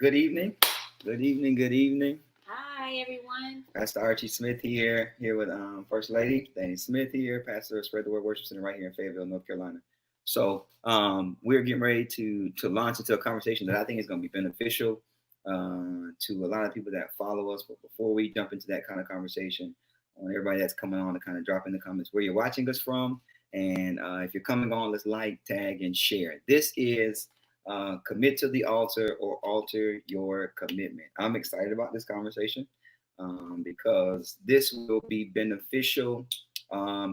Good evening. Good evening. Good evening. Hi, everyone. Pastor Archie Smith here with First Lady Danny Smith here, pastor of Spread the Word Worship Center right here in Fayetteville, North Carolina. So we're getting ready to launch into a conversation that I think is going to be beneficial to a lot of people that follow us. But before we jump into that kind of conversation, I want everybody that's coming on to kind of drop in the comments where you're watching us from. And if you're coming on, let's like, tag, and share. This is Commit to the Altar or Alter Your Commitment. I'm excited about this conversation because this will be beneficial,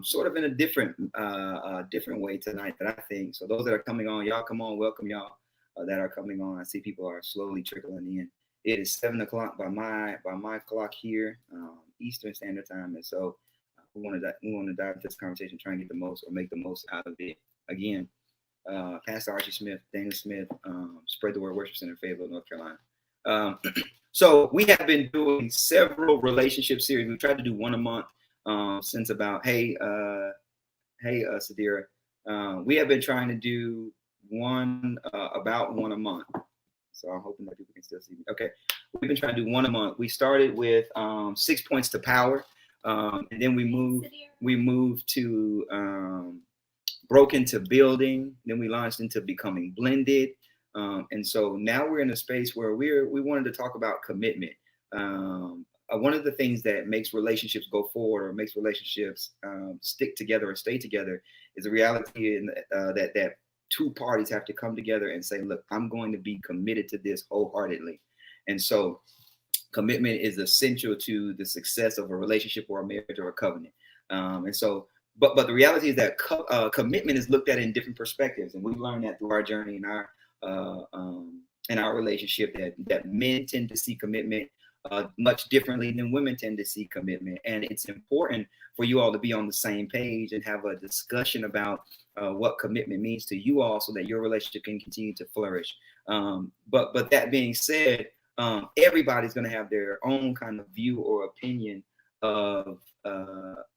sort of in a different way tonight that I think. So those that are coming on, y'all come on, welcome y'all that are coming on. I see people are slowly trickling in. It is 7 o'clock by my clock here, Eastern Standard Time, and so we want to dive into this conversation, try and get the most or make the most out of it. Again, Pastor Archie Smith, Dana Smith, Spread the Word Worship Center, Fayetteville, North Carolina. So we have been doing several relationship series. We tried to do one a month since about Sadira. We have been trying to do about one a month. So I'm hoping that people can still see me. Okay, we've been trying to do one a month. We started with 6 points to power, and then we moved to broken to building. Then we launched into becoming blended. And so now we're in a space where we wanted to talk about commitment. One of the things that makes relationships go forward or makes relationships stick together or stay together is the reality that two parties have to come together and say, look, I'm going to be committed to this wholeheartedly. And so commitment is essential to the success of a relationship or a marriage or a covenant. And so but the reality is that commitment is looked at in different perspectives, and we've learned that through our journey in our relationship that men tend to see commitment much differently than women tend to see commitment. And it's important for you all to be on the same page and have a discussion about what commitment means to you all, so that your relationship can continue to flourish. But that being said, everybody's going to have their own kind of view or opinion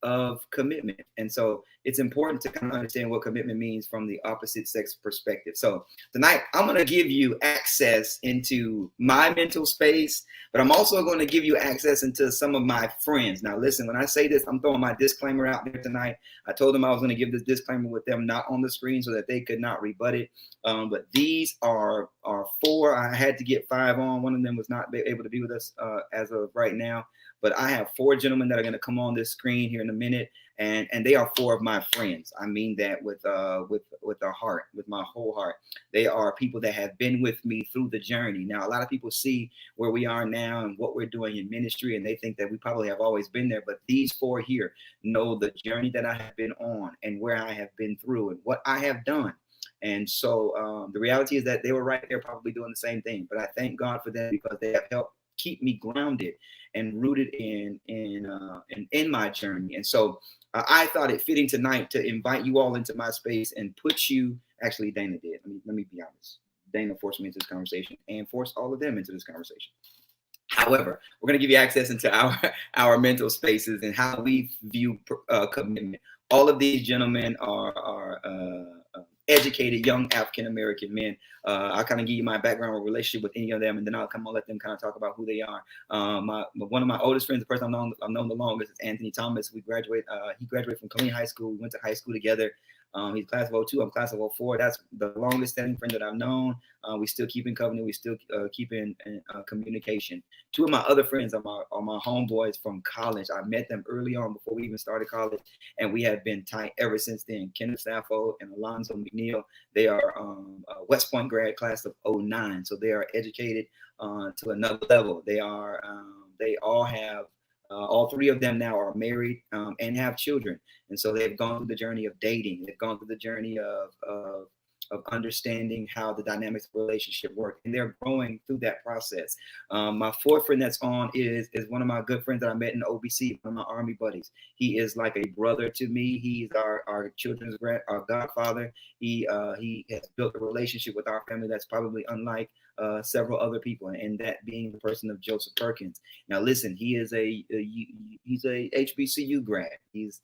of commitment. And so it's important to kind of understand what commitment means from the opposite sex perspective. So tonight I'm going to give you access into my mental space, but I'm also going to give you access into some of my friends. Now listen, when I say this, I'm throwing my disclaimer out there tonight. I told them I was going to give this disclaimer with them not on the screen so that they could not rebut it. But these are four. I had to get five on. One of them was not able to be with us as of right now. But I have four gentlemen that are going to come on this screen here in a minute, and they are four of my friends. I mean that with a heart, with my whole heart. They are people that have been with me through the journey. Now, a lot of people see where we are now and what we're doing in ministry, and they think that we probably have always been there. But these four here know the journey that I have been on and where I have been through and what I have done. And so the reality is that they were right there probably doing the same thing. But I thank God for them because they have helped keep me grounded and rooted in my journey. And so I thought it fitting tonight to invite you all into my space and put you. Actually, Dana did. Let me be honest. Dana forced me into this conversation and forced all of them into this conversation. However, we're going to give you access into our mental spaces and how we view commitment. All of these gentlemen are educated young African American men. I'll kind of give you my background or relationship with any of them, and then I'll come on let them kind of talk about who they are. One of my oldest friends, the person I've known the longest, is Anthony Thomas. He graduated from Killeen High School. We went to high school together. He's class of 02. I'm class of 04. That's the longest standing friend that I've known. We still keep in covenant. We still keep in communication. Two of my other friends are my homeboys from college. I met them early on before we even started college, and we have been tight ever since then. Kenneth Sappho and Alonzo McNeil. They are West Point grad class of 09. So they are educated to another level. They all have all three of them now are married and have children. And so they've gone through the journey of dating. They've gone through the journey of understanding how the dynamics of relationship work. And they're growing through that process. My fourth friend that's on is one of my good friends that I met in OBC, one of my Army buddies. He is like a brother to me. He's our children's our godfather. He has built a relationship with our family that's probably unlike several other people, and that being the person of Joseph Perkins. Now, listen, he's a HBCU grad. He's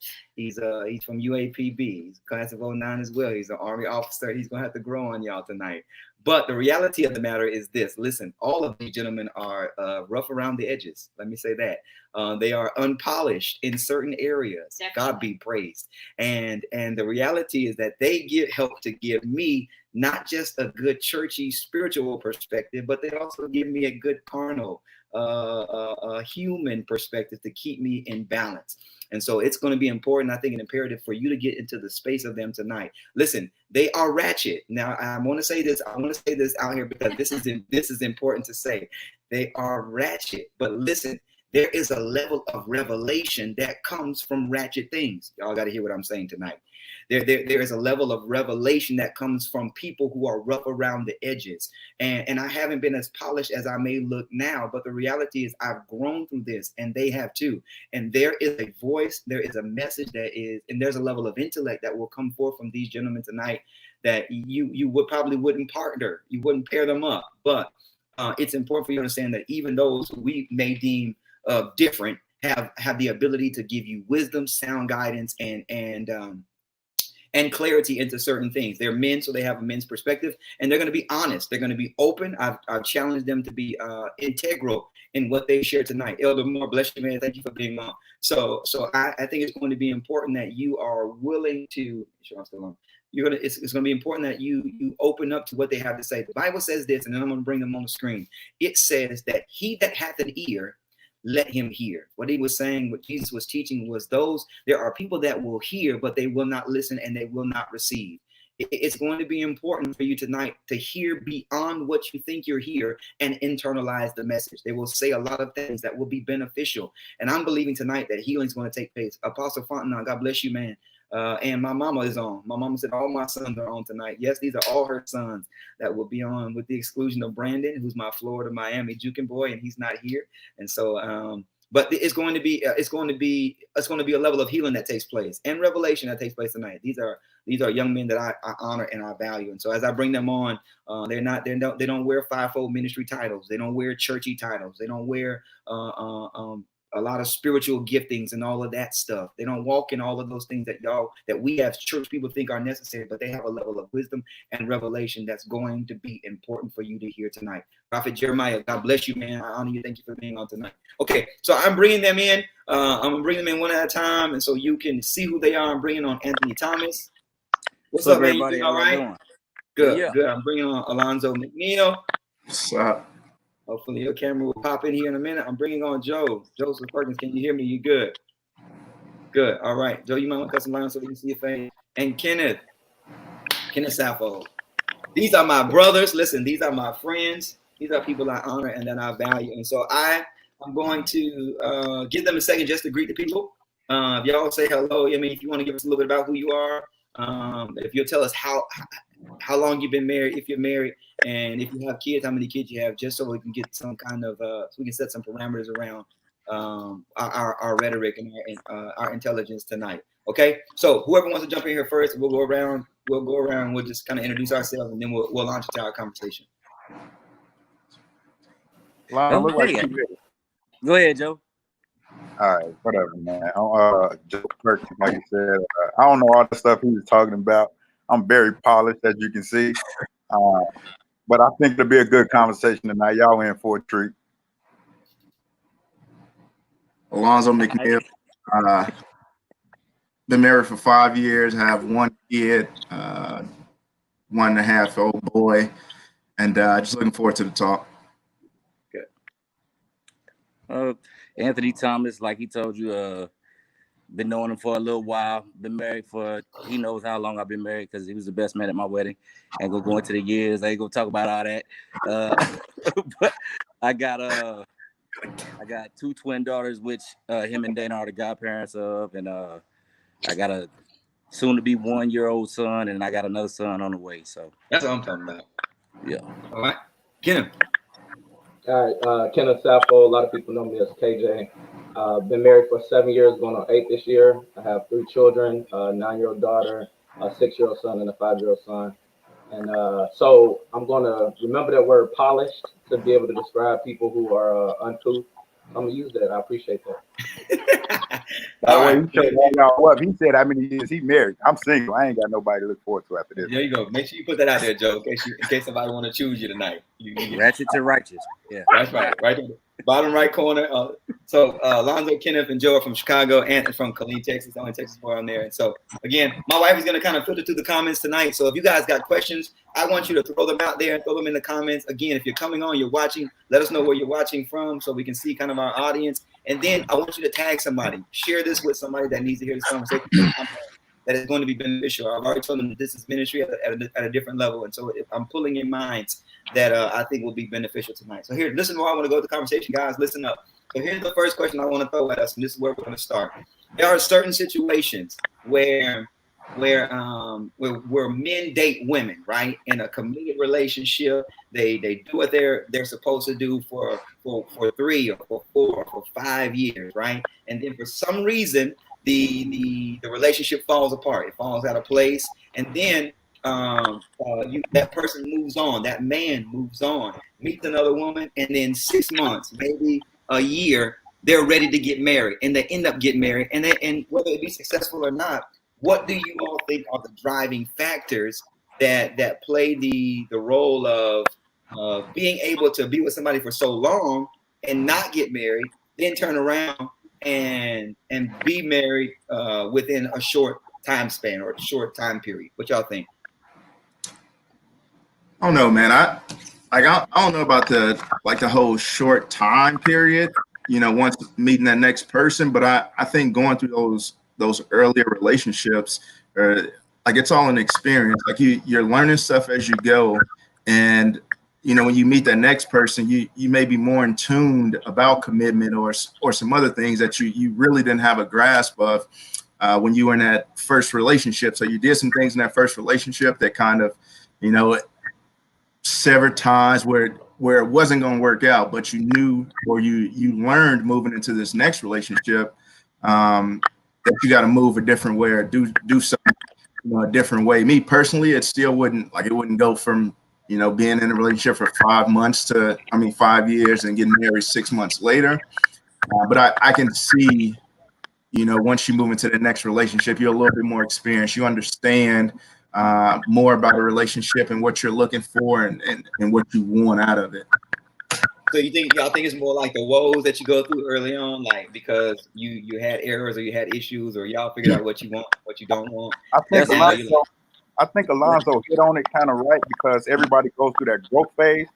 from UAPB. He's class of 09 as well. He's an Army officer. He's gonna have to grow on y'all tonight. But the reality of the matter is this. Listen, all of these gentlemen are rough around the edges. Let me say that. They are unpolished in certain areas. Definitely. God be praised. And the reality is that they help to give me not just a good churchy spiritual perspective, but they also give me a good carnal, human perspective to keep me in balance. And so it's going to be important, I think, an imperative for you to get into the space of them tonight. Listen, they are ratchet. Now, I want to say this. I want to say this out here because this is important to say. They are ratchet. But listen, there is a level of revelation that comes from ratchet things. Y'all got to hear what I'm saying tonight. There is a level of revelation that comes from people who are rough around the edges. And I haven't been as polished as I may look now, but the reality is I've grown through this, and they have too. And there is a voice, there is a message and there's a level of intellect that will come forth from these gentlemen tonight that you would probably wouldn't partner, you wouldn't pair them up. But it's important for you to understand that even those who we may deem different have the ability to give you wisdom, sound guidance, and clarity into certain things. They're men, so they have a men's perspective, and they're going to be honest. They're going to be open. I've challenged them to be integral in what they share tonight. Elder Moore, bless you, man. Thank you for being on. So I think it's going to be important that you are willing to. Sure, I'm still on. It's going to be important that you open up to what they have to say. The Bible says this, and then I'm going to bring them on the screen. It says that he that hath an ear, let him hear. What he was saying, what Jesus was teaching was there are people that will hear, but they will not listen and they will not receive. It's going to be important for you tonight to hear beyond what you think you're here and internalize the message. They will say a lot of things that will be beneficial. And I'm believing tonight that healing is going to take place. Apostle Fontenot, God bless you, man. And my mama is on. My mama said all my sons are on tonight. Yes, these are all her sons that will be on, with the exclusion of Brandon, who's my Florida Miami Jukin boy, and he's not here. And so, but it's going to be a level of healing that takes place and revelation that takes place tonight. These are young men that I honor and I value. And so as I bring them on, they don't wear fivefold ministry titles. They don't wear churchy titles. They don't wear a lot of spiritual giftings and all of that stuff. They don't walk in all of those things that we as church people think are necessary, but they have a level of wisdom and revelation that's going to be important for you to hear tonight. Prophet Jeremiah, God bless you, man. I honor you. Thank you for being on tonight. Okay, so I'm bringing them in. I'm going to bring them in one at a time, and so you can see who they are. I'm bringing on Anthony Thomas. What's up, man? Everybody? All right? Doing? Good, yeah. Good. I'm bringing on Alonzo McNeil. What's up? Hopefully your camera will pop in here in a minute. I'm bringing on Joe. Joseph Perkins, can you hear me? You good? Good. All right. Joe, you might want to cut some lines so we can see your face. And Kenneth Sappho. These are my brothers. Listen, these are my friends. These are people I honor and that I value. And so I'm going to give them a second just to greet the people. If y'all say hello, I mean, if you want to give us a little bit about who you are, if you'll tell us how long you've been married, if you're married, and if you have kids, how many kids you have, just so we can get some kind of, so we can set some parameters around our rhetoric and our intelligence tonight. Okay, so whoever wants to jump in here first, we'll go around. We'll just kind of introduce ourselves, and then we'll launch into our conversation. Look like you ready. Go ahead, Joe. All right, whatever, man. Joe Perkins, like you said, I don't know all the stuff he was talking about. I'm very polished, as you can see. But I think it'll be a good conversation tonight. Y'all in for a treat. Alonzo McNeil. Been married for 5 years. Have one kid, 1.5-year-old boy, and just looking forward to the talk. Good. Anthony Thomas, like he told you, been knowing him for a little while. Been married for, he knows how long I've been married because he was the best man at my wedding. Ain't gonna go into the years. I ain't gonna talk about all that. But I got 2 twin daughters, which him and Dana are the godparents of, and I got a soon-to-be 1-year-old son, and I got another son on the way. So that's what I'm talking about. Yeah. All right, Kenneth. All right, Kenneth Sappho. A lot of people know me as KJ. Been married for 7 years, going on 8 this year. I have 3 children: a 9-year-old daughter, a 6-year-old son, and a 5-year-old son. And so I'm going to remember that word "polished" to be able to describe people who are uncouth. I'm gonna use that. I appreciate that. By the All way, right. he showed all y'all up. He said how many years he married. I'm single. I ain't got nobody to look forward to after this. There you go. Make sure you put that out there, Joe, in case somebody want to choose you tonight. Ratchet to righteous. Yeah. That's right. Right in the bottom right corner. So Lonzo, Kenneth, and Joe are from Chicago and from Killeen, Texas. Only Texas boy on there. And so again, my wife is going to kind of filter through the comments tonight. So if you guys got questions, I want you to throw them out there and throw them in the comments. Again, if you're coming on, you're watching, let us know where you're watching from so we can see kind of our audience. And then I want you to tag somebody, share this with somebody that needs to hear this conversation. That is going to be beneficial. I've already told them that this is ministry at a different level. And so if I'm pulling in minds that I think will be beneficial tonight. So here, listen where I want to go with the conversation, guys. Listen up. So here's the first question I want to throw at us, and this is where we're going to start. There are certain situations where men date women, right? In a committed relationship, they do what they're supposed to do for 3 or for 4 or for 5 years, right? And then for some reason, the relationship falls apart. It falls out of place, and then that person moves on. That man moves on, meets another woman, and then 6 months, maybe a year, they're ready to get married, and they end up getting married. And whether it be successful or not, what do you all think are the driving factors that play the role of being able to be with somebody for so long and not get married, then turn around and be married within a short time span or a short time period? What y'all think? I don't know, man. I don't know about the whole short time period, once meeting that next person, but I think going through those earlier relationships, it's all an experience. Like you're learning stuff as you go, and when you meet that next person, you may be more in tuned about commitment or some other things that you really didn't have a grasp of when you were in that first relationship. So you did some things in that first relationship that kind of severed ties where it wasn't going to work out, but you knew, or you learned moving into this next relationship that you got to move a different way or do something a different way. Me personally, it still wouldn't go from being in a relationship for 5 months to 5 years and getting married 6 months later. But I can see, once you move into the next relationship, you're a little bit more experienced. You understand more about a relationship and what you're looking for and what you want out of it. So y'all think it's more like the woes that you go through early on, like because you had errors or you had issues, or y'all figured out what you want, what you don't want? I think Alonzo hit on it kind of right, because everybody goes through that growth phase.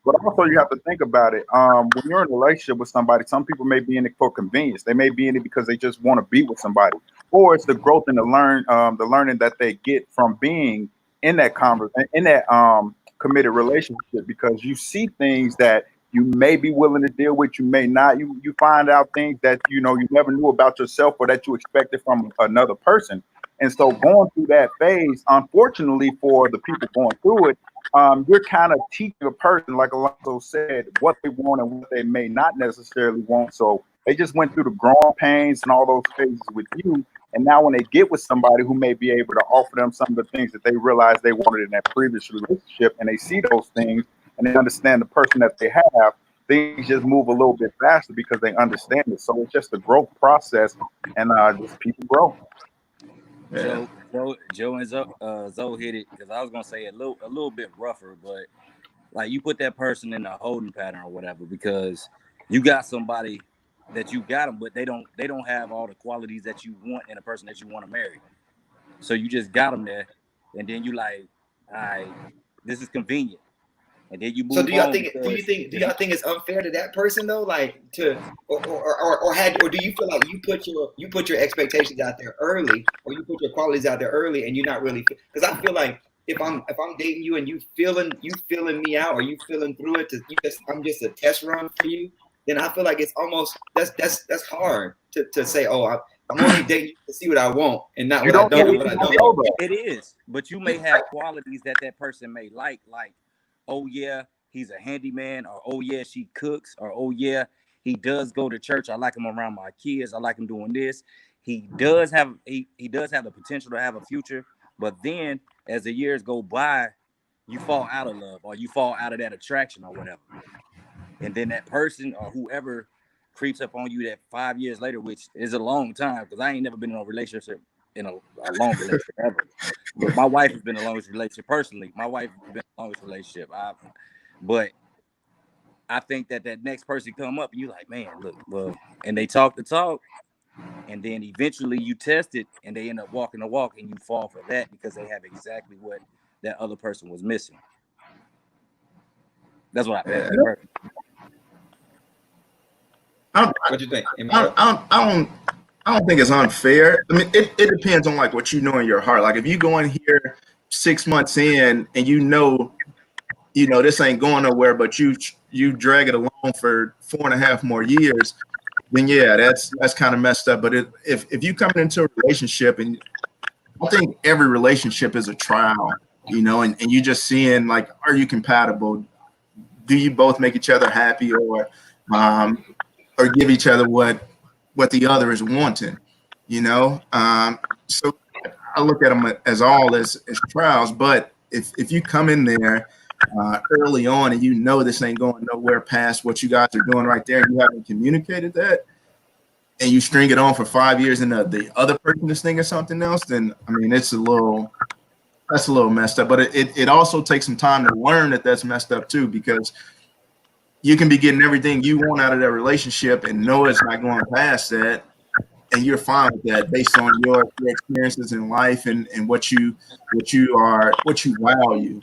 But also you have to think about it. When you're in a relationship with somebody, some people may be in it for convenience. They may be in it because they just want to be with somebody, or it's the growth and the learning that they get from being in that committed relationship, because you see things that you may be willing to deal with, you may not. You find out things that you never knew about yourself or that you expected from another person. And so going through that phase, unfortunately for the people going through it, you're kind of teaching a person, like Alonzo said, what they want and what they may not necessarily want. So they just went through the growing pains and all those phases with you. And now when they get with somebody who may be able to offer them some of the things that they realized they wanted in that previous relationship, and they see those things and they understand the person that they have, things just move a little bit faster because they understand it. So it's just a growth process, and just people grow. Yeah. Joe and Zoe hit it, because I was gonna say a little bit rougher, but like you put that person in a holding pattern or whatever, because you got somebody that you got them, but they don't have all the qualities that you want in a person that you want to marry. So you just got them there, and then you like, all right, this is convenient, and then you move. So do y'all think it's unfair to that person though, like or do you feel like you put your expectations out there early, or you put your qualities out there early, and you're not really? Because I feel like if I'm dating you and you feeling me out, or you feeling through it, I'm just a test run for you, then I feel like it's almost that's hard to say, oh, I'm only dating you to see what I want and not what I don't want. It is, but you may have qualities that person may like, oh yeah, he's a handyman, or oh yeah, she cooks, or oh yeah, he does go to church. I like him around my kids. I like him doing this. He does have the potential to have a future, but then as the years go by, you fall out of love, or you fall out of that attraction or whatever. And then that person or whoever creeps up on you that 5 years later, which is a long time, because I ain't never been in a relationship, in a long relationship ever. But my wife has been the longest relationship personally. My wife has been the longest relationship. But I think that next person come up and you like, man, look, well, and they talk the talk, and then eventually you test it and they end up walking the walk and you fall for that because they have exactly what that other person was missing. That's what I think. What do you think? I don't think it's unfair. I mean, it depends on like what you know in your heart. Like if you go in here 6 months in and you know this ain't going nowhere, but you drag it along for 4.5 more years, then yeah, that's kind of messed up. But if you come into a relationship, and I think every relationship is a trial, and you just seeing like, are you compatible? Do you both make each other happy, or give each other what the other is wanting, So I look at them as all as trials. But if you come in there early on and this ain't going nowhere past what you guys are doing right there, and you haven't communicated that, and you string it on for 5 years, and the other person is thinking something else, then I mean that's a little messed up. But it also takes some time to learn that that's messed up too, because you can be getting everything you want out of that relationship and know it's not going past that, and you're fine with that based on your experiences in life and what you value.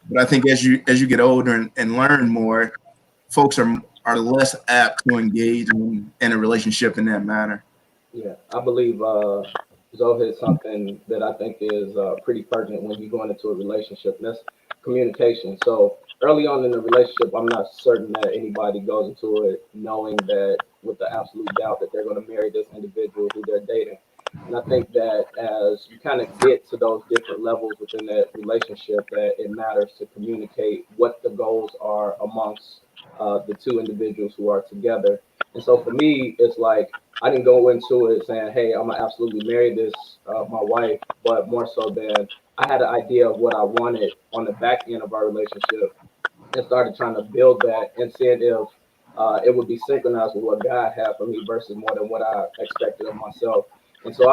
But I think as you get older and learn more, folks are less apt to engage in a relationship in that manner. Yeah, I believe Zoe hit something that I think is pretty pertinent when you're going into a relationship, and that's communication. So early on in the relationship, I'm not certain that anybody goes into it knowing that with the absolute doubt that they're going to marry this individual who they're dating. And I think that as you kind of get to those different levels within that relationship, that it matters to communicate what the goals are amongst the two individuals who are together. And so for me, it's like I didn't go into it saying, hey, I'm going to absolutely marry this, my wife, but more so than I had an idea of what I wanted on the back end of our relationship and started trying to build that and seeing if it would be synchronized with what God had for me versus more than what I expected of myself. And so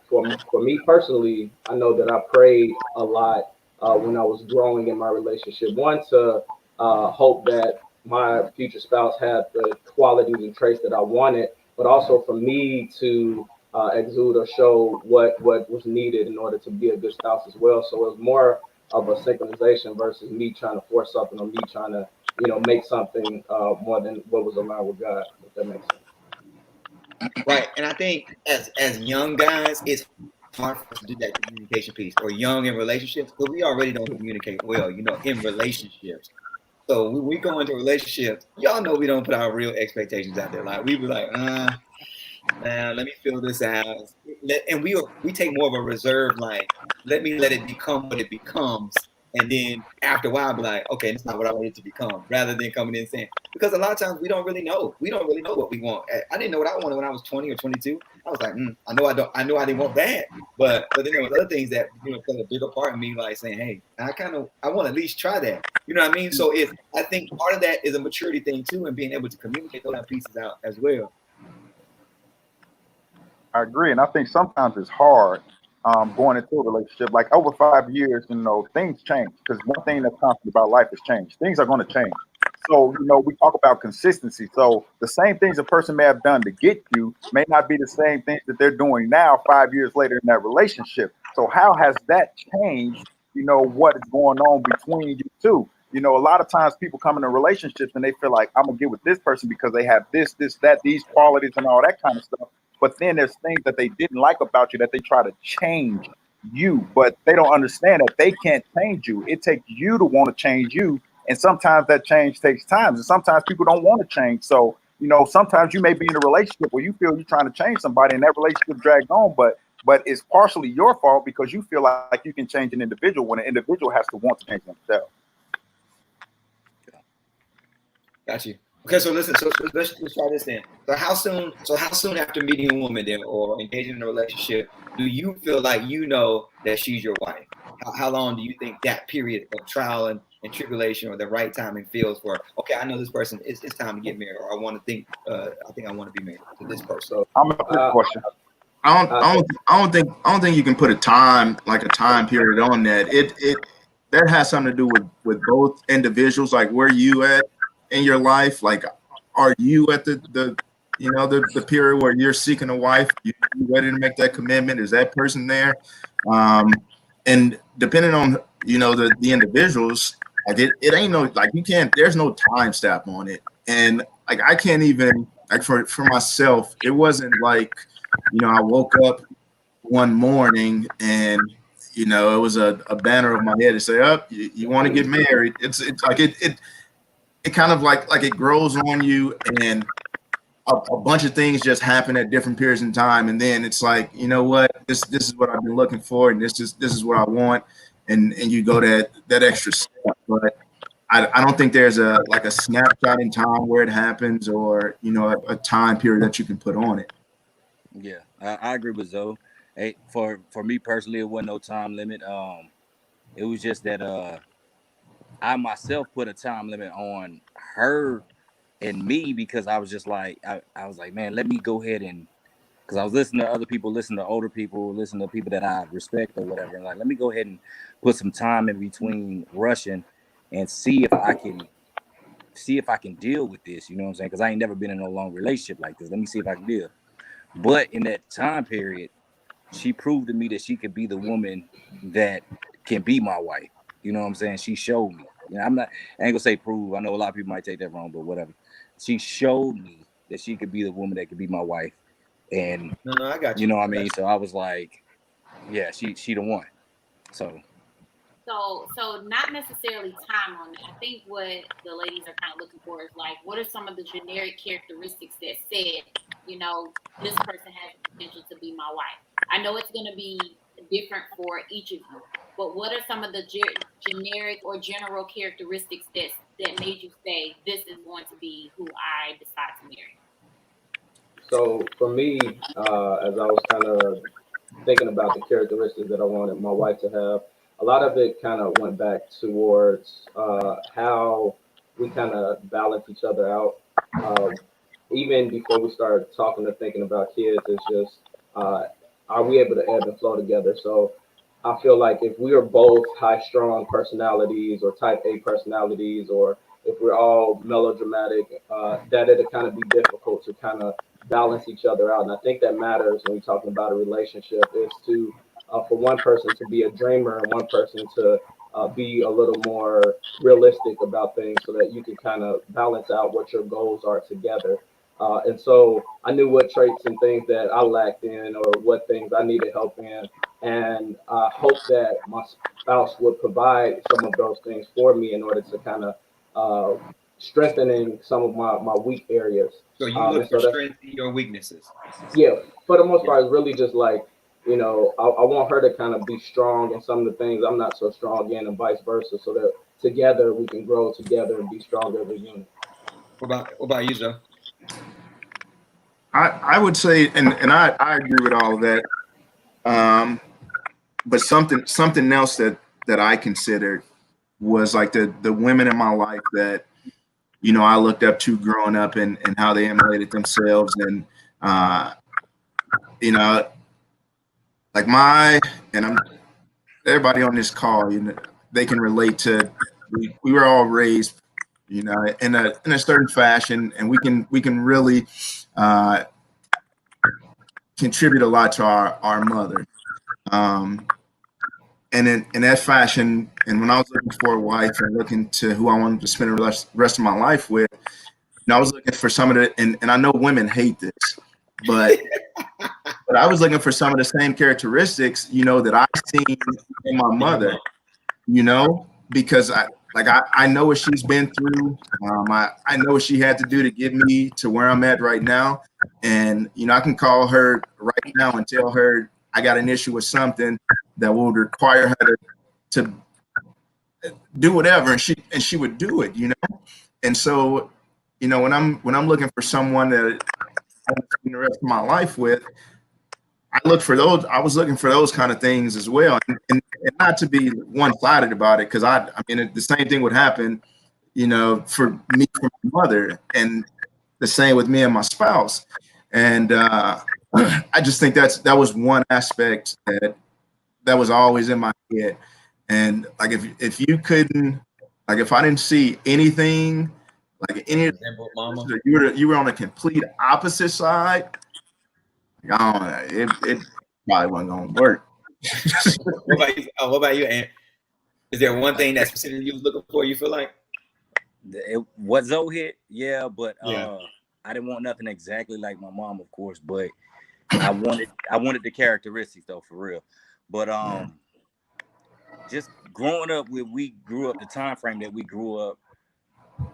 for me personally, I know that I prayed a lot when I was growing in my relationship. One, to hope that my future spouse had the qualities and traits that I wanted, but also for me to exude or show what was needed in order to be a good spouse as well. So it was more of a synchronization versus me trying to force something or me trying to, make something more than what was aligned with God, if that makes sense. Right. And I think as young guys, it's hard for us to do that communication piece, or young in relationships, because we already don't communicate well, in relationships. So when we go into relationships, y'all know we don't put our real expectations out there. Like we be like, man, let me feel this out. And we take more of a reserve, like, let it become what it becomes. And then after a while, be like, okay, that's not what I want it to become, rather than coming in saying, because a lot of times we don't really know. We don't really know what we want. I didn't know what I wanted when I was 20 or 22. I was like, I know I didn't want that. But then there was other things that, played a bigger part in me, like saying, hey, I want to at least try that. You know what I mean? So I think part of that is a maturity thing too, and being able to communicate those pieces out as well. I agree. And I think sometimes it's hard going into a relationship. Like over 5 years, things change, because one thing that's constant about life is change. Things are going to change. So, we talk about consistency. So the same things a person may have done to get you may not be the same things that they're doing now 5 years later in that relationship. So how has that changed, what is going on between you two? A lot of times people come into relationships and they feel like, I'm going to get with this person because they have this, that, these qualities and all that kind of stuff. But then there's things that they didn't like about you that they try to change you, but they don't understand that they can't change you. It takes you to want to change you. And sometimes that change takes time. And sometimes people don't want to change. So, sometimes you may be in a relationship where you feel you're trying to change somebody and that relationship drags on, but it's partially your fault because you feel like you can change an individual when an individual has to want to change themselves. Got you. Okay, so listen. So let's try this then. So how soon after meeting a woman then, or engaging in a relationship, do you feel like that she's your wife? How long do you think that period of trial and and tribulation or the right timing feels for, okay, I know this person, it's time to get married, or I think I want to be married to this person. So I'm a quick question. I don't think you can put a time period on that. That has something to do with both individuals. Like, where you at in your life? Like, are you at the period where you're seeking a wife? You ready to make that commitment? Is that person there? And depending on the individuals, like it ain't no, like, you can't. There's no time stamp on it, and like I can't even, like, for myself, it wasn't like, I woke up one morning and it was a banner over my head to say, "Up, you want to get married." It's like it kind of like it grows on you, and a bunch of things just happen at different periods in time, and then it's like, you know what, this is what I've been looking for, and this is what I want, and you go that extra step. But I don't think there's a snapshot in time where it happens, or a time period that you can put on it. Yeah, I agree with Zoe. Hey, for me personally, it wasn't no time limit. It was just that I myself put a time limit on her and me, because I was just like, I was like, man, let me go ahead and, because I was listening to other people, listening to older people, listening to people that I respect or whatever, and like, let me go ahead and put some time in between rushing and see if I can deal with this. You know what I'm saying? Because I ain't never been in a long relationship like this. Let me see if I can deal. But in that time period, she proved to me that she could be the woman that can be my wife. You know what I'm saying? She showed me. I ain't gonna say prove. I know a lot of people might take that wrong, but whatever. She showed me that she could be the woman that could be my wife. And No, I got you. You know what I mean? So I was like, yeah, she the one. So not necessarily time on it. I think what the ladies are kind of looking for is like, what are some of the generic characteristics that said, this person has the potential to be my wife? I know it's going to be different for each of you, but what are some of the generic or general characteristics that made you say, this is going to be who I decide to marry? So for me, as I was kind of thinking about the characteristics that I wanted my wife to have, a lot of it kind of went back towards how we kind of balance each other out. Even before we started talking or thinking about kids, it's just, are we able to ebb and flow together? So I feel like if we are both high-strung personalities or type A personalities, or if we're all melodramatic, that it'll kind of be difficult to kind of balance each other out. And I think that matters when we're talking about a relationship, is to for one person to be a dreamer and one person to be a little more realistic about things, so that you can kind of balance out what your goals are together. And so I knew what traits and things that I lacked in, or what things I needed help in. And I hope that my spouse would provide some of those things for me in order to kind of strengthening some of my weak areas. So you look for strength in your weaknesses. Yeah, for the most part, it's really just like, I want her to kind of be strong in some of the things I'm not so strong in, and vice versa, so that together we can grow together and be stronger as a unit. What about you, Joe? I would say, and I agree with all of that. But something else that I considered was like the women in my life that, I looked up to growing up, and how they emulated themselves. And, like everybody on this call, they can relate to, we were all raised, in a certain fashion, and we can really contribute a lot to our mother. And in that fashion, and when I was looking for a wife and looking to who I wanted to spend the rest of my life with, I was looking for some of the, and I know women hate this, but I was looking for some of the same characteristics, that I've seen in my mother, because I know what she's been through. I know what she had to do to get me to where I'm at right now. And, I can call her right now and tell her I got an issue with something that would require her to do whatever, and she would do it, And so, when I'm looking for someone that I want to spend the rest of my life with, look for those. I was looking for those kind of things as well, and not to be one-sided about it, because I mean, the same thing would happen, you know, for me, for my mother, and the same with me and my spouse. And I just think that was one aspect that was always in my head. And like, if you couldn't, like, if I didn't see anything, like any, Mama. you were on a complete opposite side. I don't know, it probably wasn't gonna work. What about you, Ant? Is there one thing that specifically you was looking for? You feel like what Zoe hit, yeah, but Yeah. I didn't want nothing exactly like my mom, of course, but I wanted the characteristics though, for real. But just growing up we grew up, the time frame that we grew up,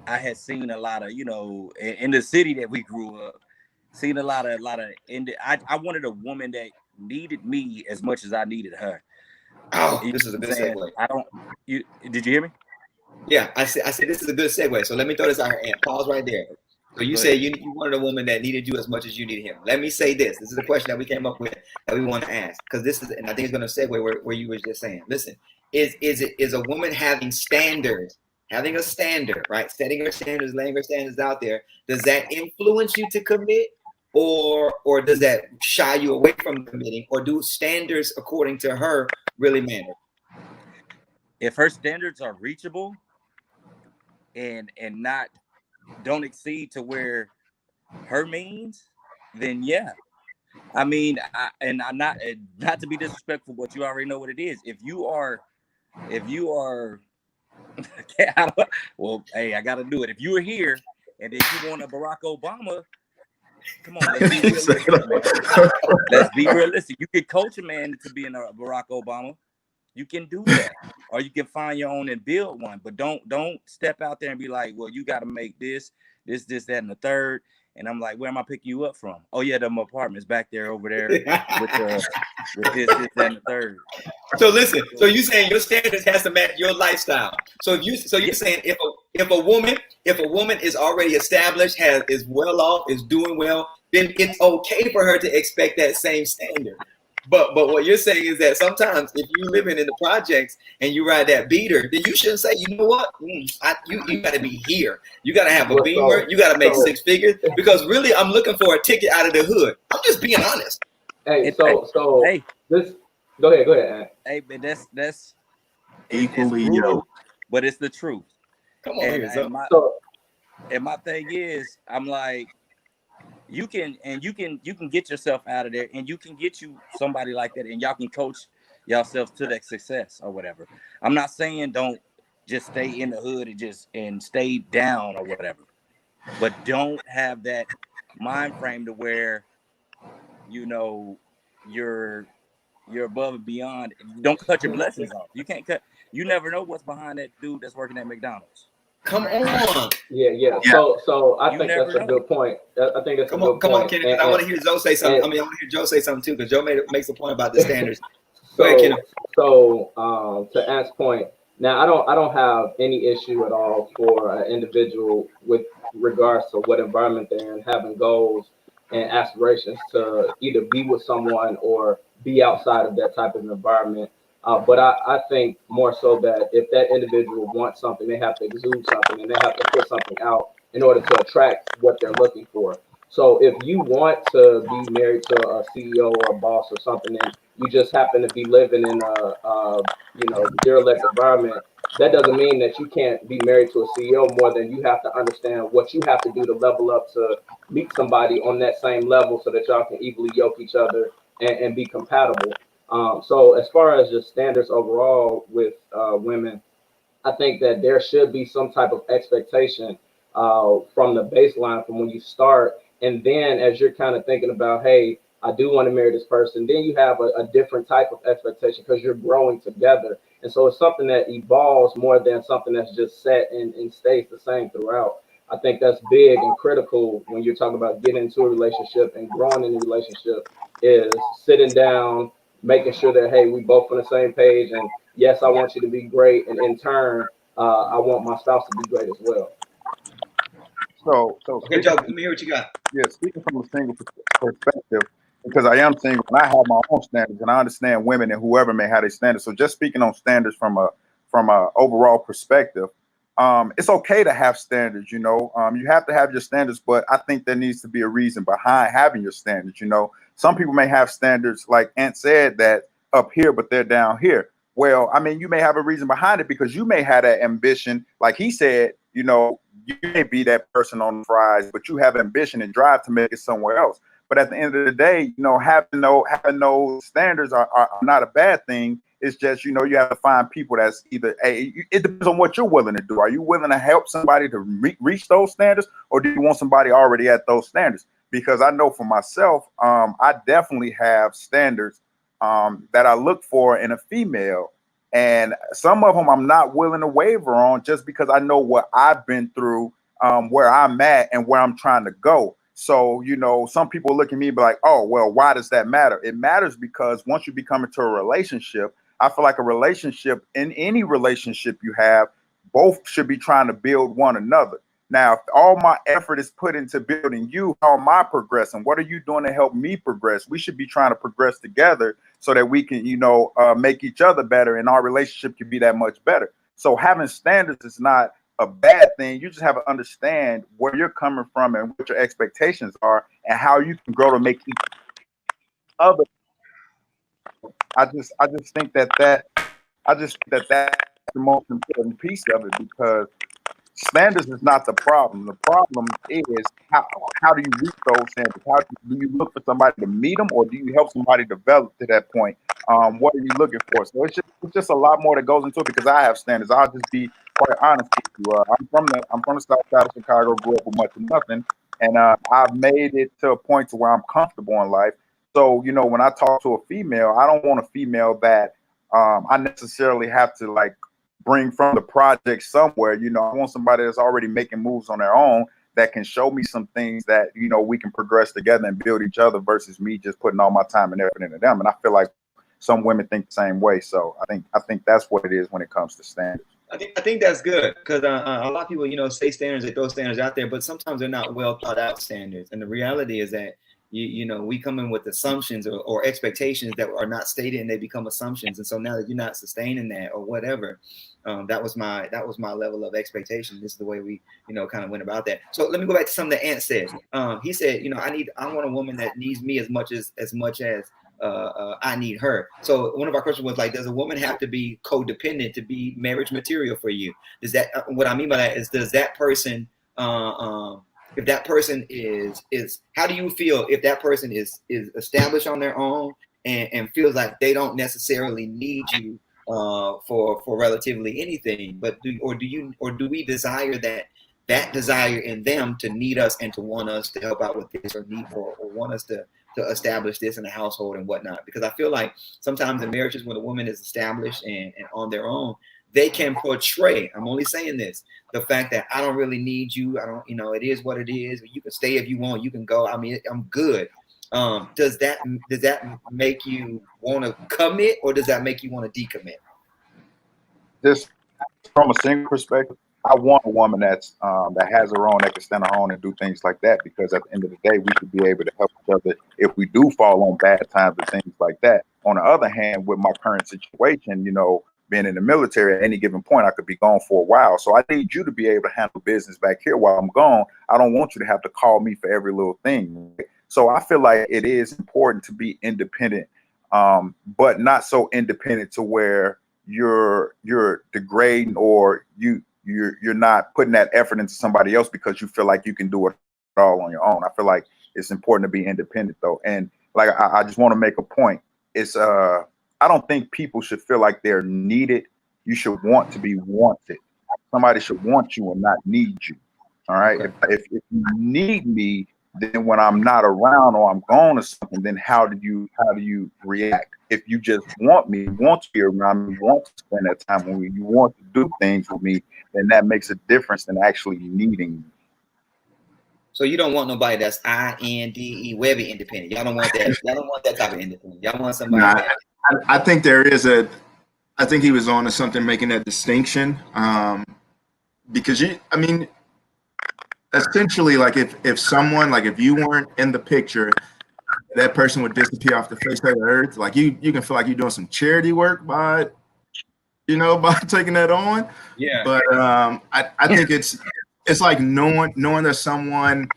I had seen a lot of, you know, in the city that we grew up, seen a lot of I wanted a woman that needed me as much as I needed her. Oh, this is a good segue. Did you hear me? Yeah, I said this is a good segue. So let me throw this out here and pause right there. So you said you wanted a woman that needed you as much as you needed him. Let me say this. This is a question that we came up with that we want to ask, because this is, and I think it's going to segue where you were just saying. Listen, is a woman having standards, having a standard, right? Setting her standards, laying her standards out there. Does that influence you to commit, or does that shy you away from committing, or do standards according to her really matter? If her standards are reachable and not don't exceed to where her means, then yeah. I mean, I'm not to be disrespectful, but you already know what it is. If you are well, hey, I gotta do it. If you were here and if you want a Barack Obama, come on, let's be realistic, man. Let's be realistic. You can coach a man to be in a Barack Obama. You can do that, or you can find your own and build one. But don't step out there and be like, well, you got to make this, that, and the third. And I'm like, where am I picking you up from? Oh yeah, them apartments back there over there with this, that, and the third. So listen, so you saying your standards has to match your lifestyle. So you're saying if a woman is already established, is well off, is doing well, then it's okay for her to expect that same standard. But what you're saying is that sometimes if you living in the projects and you ride that beater, then you shouldn't say, you know what, you got to be here. You got to have a Beamer. You got to make 6 figures, because really I'm looking for a ticket out of the hood. I'm just being honest. Hey, this. Go ahead, Ant. Hey, but that's Equally it's brutal, yoked. but it's the truth. Come on, and my thing is, I'm like, you can get yourself out of there, and you can get you somebody like that, and y'all can coach yourselves to that success or whatever. I'm not saying don't just stay in the hood and stay down or whatever, but don't have that mind frame to where, you know, you're above and beyond. Don't cut your blessings off. You can't cut. You never know what's behind that dude that's working at McDonald's. Come on. Yeah. So I think that's a good point. I think that's a good point. Come on, Kenneth. I want to hear Joe say something. I want to hear Joe say something too, because Joe makes a point about the standards. Go ahead, Kenneth. So to Ant's point, now I don't have any issue at all for an individual with regards to what environment they're in, having goals and aspirations to either be with someone or be outside of that type of environment. But I think more so that if that individual wants something, they have to exude something, and they have to put something out in order to attract what they're looking for. So if you want to be married to a CEO or a boss or something, and you just happen to be living in a derelict environment, that doesn't mean that you can't be married to a CEO. More than you have to understand what you have to do to level up to meet somebody on that same level, so that y'all can equally yoke each other and be compatible. So as far as just standards overall with women, I think that there should be some type of expectation from the baseline from when you start. And then as you're kind of thinking about, hey, I do want to marry this person, then you have a different type of expectation because you're growing together. And so it's something that evolves more than something that's just set and stays the same throughout. I think that's big and critical when you're talking about getting into a relationship and growing in a relationship, is sitting down, making sure that, hey, we both on the same page, and yes, I want you to be great, and in turn, I want my spouse to be great as well. So Okay, Joe, let me hear what you got. Yeah, speaking from a single perspective, because I am single and I have my own standards, and I understand women and whoever may have their standards. So just speaking on standards from a overall perspective, it's okay to have standards. You know, you have to have your standards, but I think there needs to be a reason behind having your standards. You know, some people may have standards, like Ant said, that up here, but they're down here. Well, I mean, you may have a reason behind it because you may have that ambition, like he said. You know, you may be that person on the fries, but you have ambition and drive to make it somewhere else. But at the end of the day, you know, having no standards are not a bad thing. It's just, you know, you have to find people that's either it depends on what you're willing to do. Are you willing to help somebody to reach those standards, or do you want somebody already at those standards? Because I know for myself, I definitely have standards that I look for in a female. And some of them I'm not willing to waver on just because I know what I've been through, where I'm at and where I'm trying to go. So, you know, some people look at me and be like, oh, well, why does that matter? It matters because once you become into a relationship, I feel like a relationship, in any relationship you have, both should be trying to build one another. Now, if all my effort is put into building you, how am I progressing? What are you doing to help me progress? We should be trying to progress together so that we can, you know, make each other better, and our relationship can be that much better. So having standards is not a bad thing. You just have to understand where you're coming from and what your expectations are and how you can grow to make each other. I just think that's the most important piece of it, because standards is not the problem. The problem is how do you reach those standards? How do you look for somebody to meet them, or do you help somebody develop to that point? What are you looking for? So it's just a lot more that goes into it, because I have standards. I'll just be quite honest with you. I'm from the south side of Chicago, grew up with much of nothing, and I've made it to a point to where I'm comfortable in life. So, you know, when I talk to a female, I don't want a female that I necessarily have to like bring from the project somewhere. You know, I want somebody that's already making moves on their own, that can show me some things that, you know, we can progress together and build each other, versus me just putting all my time and effort into them. And I feel like some women think the same way. So I think that's what it is when it comes to standards. I think that's good, because a lot of people, you know, say standards, they throw standards out there, but sometimes they're not well thought out standards. And the reality is that you know, we come in with assumptions or expectations that are not stated, and they become assumptions. And so now that you're not sustaining that or whatever, that was my level of expectation. This is the way we, you know, kind of went about that. So let me go back to something that Ant said. He said, you know, I want a woman that needs me as much as I need her. So one of our questions was like, does a woman have to be codependent to be marriage material for you? Does that what I mean by that is, does that person if that person is how do you feel if that person is established on their own and feels like they don't necessarily need you for relatively anything, but do we desire that desire in them to need us and to want us to help out with this, or need or want us to establish this in the household and whatnot? Because I feel like sometimes in marriages, when a woman is established and on their own, they can portray, I'm only saying this, the fact that I don't really need you. I don't, you know, it is what it is. You can stay if you want, you can go. I mean, I'm good. Does that make you want to commit, or does that make you want to decommit? Just from a single perspective, I want a woman that's that has her own, that can stand her own and do things like that, because at the end of the day, we should be able to help each other if we do fall on bad times and things like that. On the other hand, with my current situation, you know, being in the military, at any given point, I could be gone for a while. So I need you to be able to handle business back here while I'm gone. I don't want you to have to call me for every little thing. So I feel like it is important to be independent, but not so independent to where you're degrading, or you're not putting that effort into somebody else because you feel like you can do it all on your own. I feel like it's important to be independent though. And like, I just want to make a point. It's I don't think people should feel like they're needed. You should want to be wanted. Somebody should want you and not need you. All right. Okay. If you need me, then when I'm not around or I'm gone or something, then how do you react? If you just want me, want to be around me, want to spend that time with me, you want to do things with me, then that makes a difference than actually needing me. So you don't want nobody that's INDE Webby independent. Y'all don't want that. Y'all don't want that type of independent. Y'all want somebody that. I think I think he was on to something making that distinction. Because essentially, like if someone, like if you weren't in the picture that person would disappear off the face of the earth. Like you can feel like you're doing some charity work by, by taking that on. Yeah. But I think it's like knowing that someone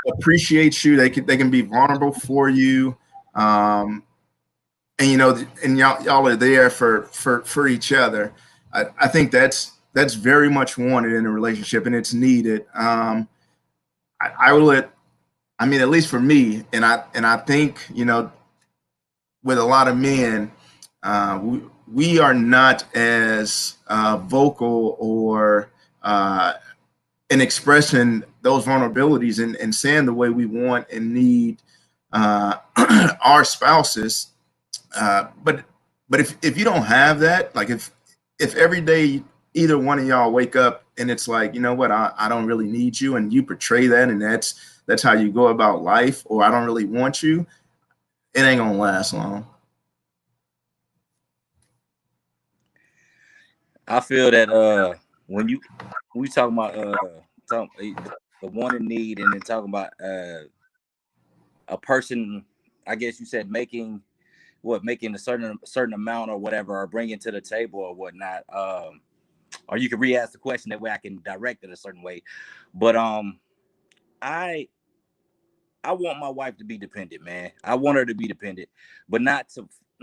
appreciates you. They can be vulnerable for you. And and y'all are there for each other. I think that's very much wanted in a relationship, and it's needed. I mean, at least for me, and I think with a lot of men, we are not as vocal or in expressing those vulnerabilities and saying the way we want and need our spouses. But if you don't have that, like if every day either one of y'all wake up and it's like, you know what, I don't really need you, and you portray that, and that's how you go about life, or I don't really want you, it ain't gonna last long. I feel that when we talk about the want and need, and then talking about a person, I guess you said making a certain amount or whatever, or bringing to the table or whatnot. Or you can re-ask the question, that way I can direct it a certain way. But I want my wife to be dependent, man. I want her to be dependent, but not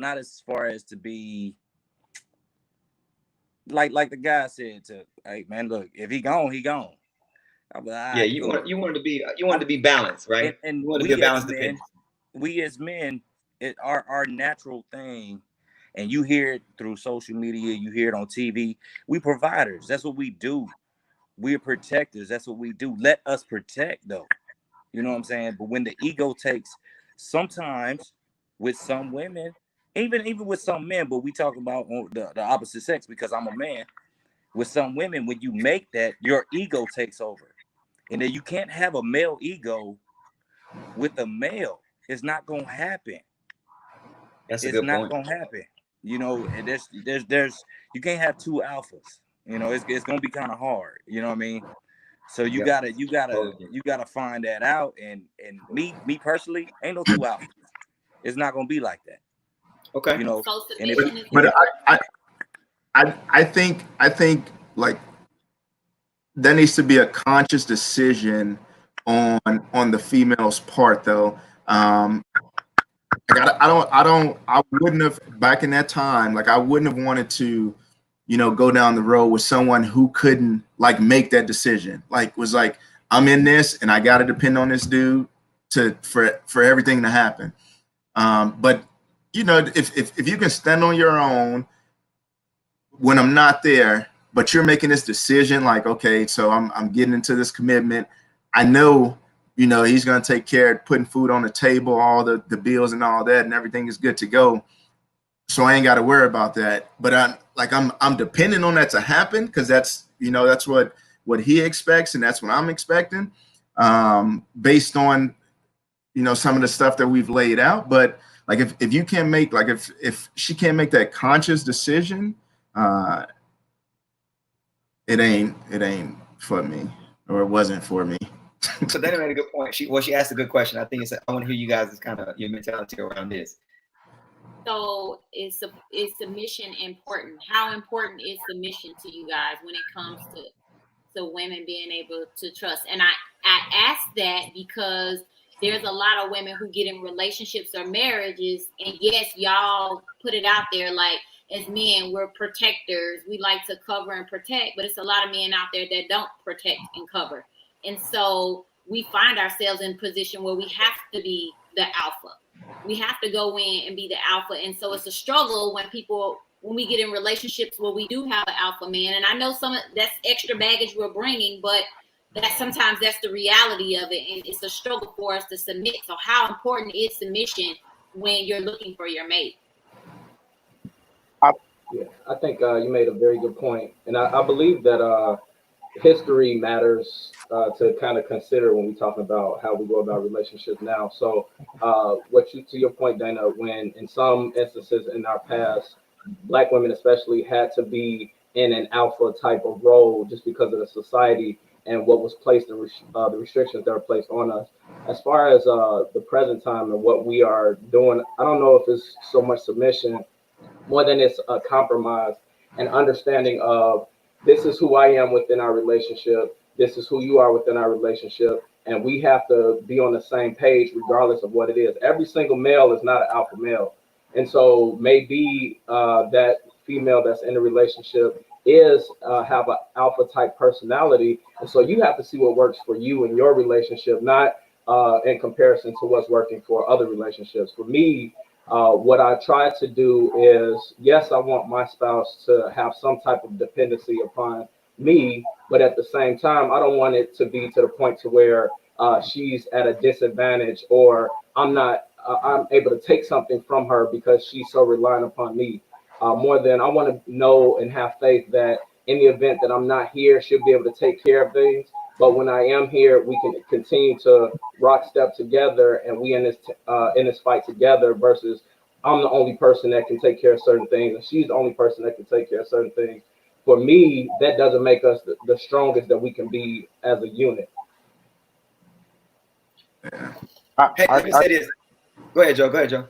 as far as to be like the guy said, to, hey man, look, if he gone, he gone. Yeah, you want to be balanced, right? And you want to be a balanced men, dependent. we as men, our natural thing, and you hear it through social media, you hear it on TV. We providers. That's what we do. We're protectors. That's what we do. Let us protect, though. You know what I'm saying? But when the ego takes, sometimes with some women, even with some men, but we talk about the opposite sex because I'm a man. With some women, when you make that, your ego takes over. And then you can't have a male ego with a male. It's not going to happen. That's a good point. It's not going to happen. And there's you can't have two alphas. It's going to be kind of hard. You know what I mean? So you gotta find that out. And me personally, ain't no two alphas. It's not going to be like that. Okay. But I think like there needs to be a conscious decision on the female's part, though. I wouldn't have, back in that time, like I wouldn't have wanted to, go down the road with someone who couldn't like make that decision. Like was like, I'm in this and I got to depend on this dude for everything to happen. But if you can stand on your own when I'm not there, but you're making this decision, like, okay, so I'm getting into this commitment. I know, he's going to take care of putting food on the table, all the bills and all that, and everything is good to go. So I ain't got to worry about that. But I'm depending on that to happen, because that's what he expects, and that's what I'm expecting, based on some of the stuff that we've laid out. But like if you can't make, like if she can't make that conscious decision, it ain't for me, or it wasn't for me. So Dana made a good point. She asked a good question. I think I want to hear you guys' kind of your mentality around this. So is submission important? How important is submission to you guys when it comes to women being able to trust? And I ask that because there's a lot of women who get in relationships or marriages, and yes, y'all put it out there like, as men, we're protectors. We like to cover and protect, but it's a lot of men out there that don't protect and cover. And so we find ourselves in a position where we have to be the alpha. We have to go in and be the alpha. And so it's a struggle when we get in relationships where we do have an alpha man. And I know that's extra baggage we're bringing, but sometimes that's the reality of it. And it's a struggle for us to submit. So how important is submission when you're looking for your mate? Yeah, I think you made a very good point. And I believe that history matters to kind of consider when we talk about how we go about relationships now. So to your point, Dana, when in some instances in our past, Black women especially had to be in an alpha type of role just because of the society, and what was placed, the restrictions that are placed on us. As far as the present time and what we are doing, I don't know if it's so much submission more than it's a compromise and understanding of this is who I am within our relationship, this is who you are within our relationship, and we have to be on the same page regardless of what it is. Every single male is not an alpha male, and so maybe that female that's in a relationship is have an alpha type personality, and so you have to see what works for you in your relationship, not in comparison to what's working for other relationships. For me, what I try to do is, yes, I want my spouse to have some type of dependency upon me, but at the same time, I don't want it to be to the point to where she's at a disadvantage, or I'm able to take something from her because she's so reliant upon me. More than I want to know and have faith that in the event that I'm not here, she'll be able to take care of things. But when I am here, we can continue to rock step together, and we in this fight together. Versus I'm the only person that can take care of certain things, and she's the only person that can take care of certain things. For me, that doesn't make us the strongest that we can be as a unit. Hey, let me say this. Go ahead, Joe. Go ahead, Joe.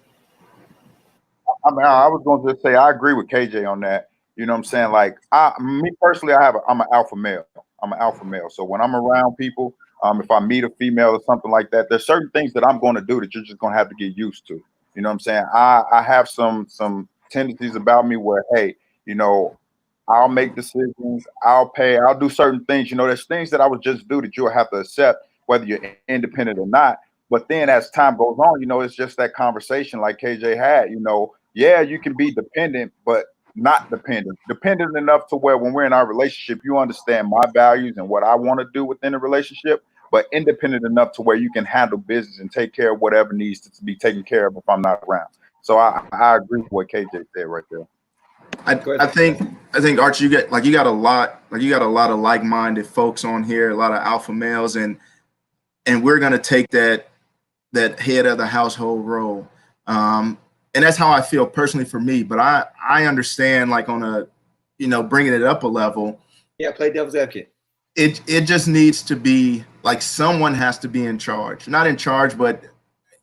I was going to just say I agree with KJ on that. You know what I'm saying? Like me personally, I'm an alpha male. I'm an alpha male. So when I'm around people, if I meet a female or something like that, there's certain things that I'm going to do that you're just going to have to get used to. You know what I'm saying? I have some tendencies about me where, hey, you know, I'll make decisions, I'll pay, I'll do certain things. You know, there's things that I would just do that you'll have to accept whether you're independent or not. But then as time goes on, you know, it's just that conversation like KJ had, you know, yeah, you can be dependent, but not dependent enough to where when we're in our relationship, you understand my values and what I want to do within a relationship, but independent enough to where you can handle business and take care of whatever needs to be taken care of if I'm not around. So I agree with what KJ said right there. I think Archie, you got a lot of like-minded folks on here, a lot of alpha males, and we're gonna take that head of the household role. And that's how I feel personally for me. But I understand, like, on a, you know, bringing it up a level. Yeah, play devil's advocate. It just needs to be like someone has to be in charge. Not in charge, but,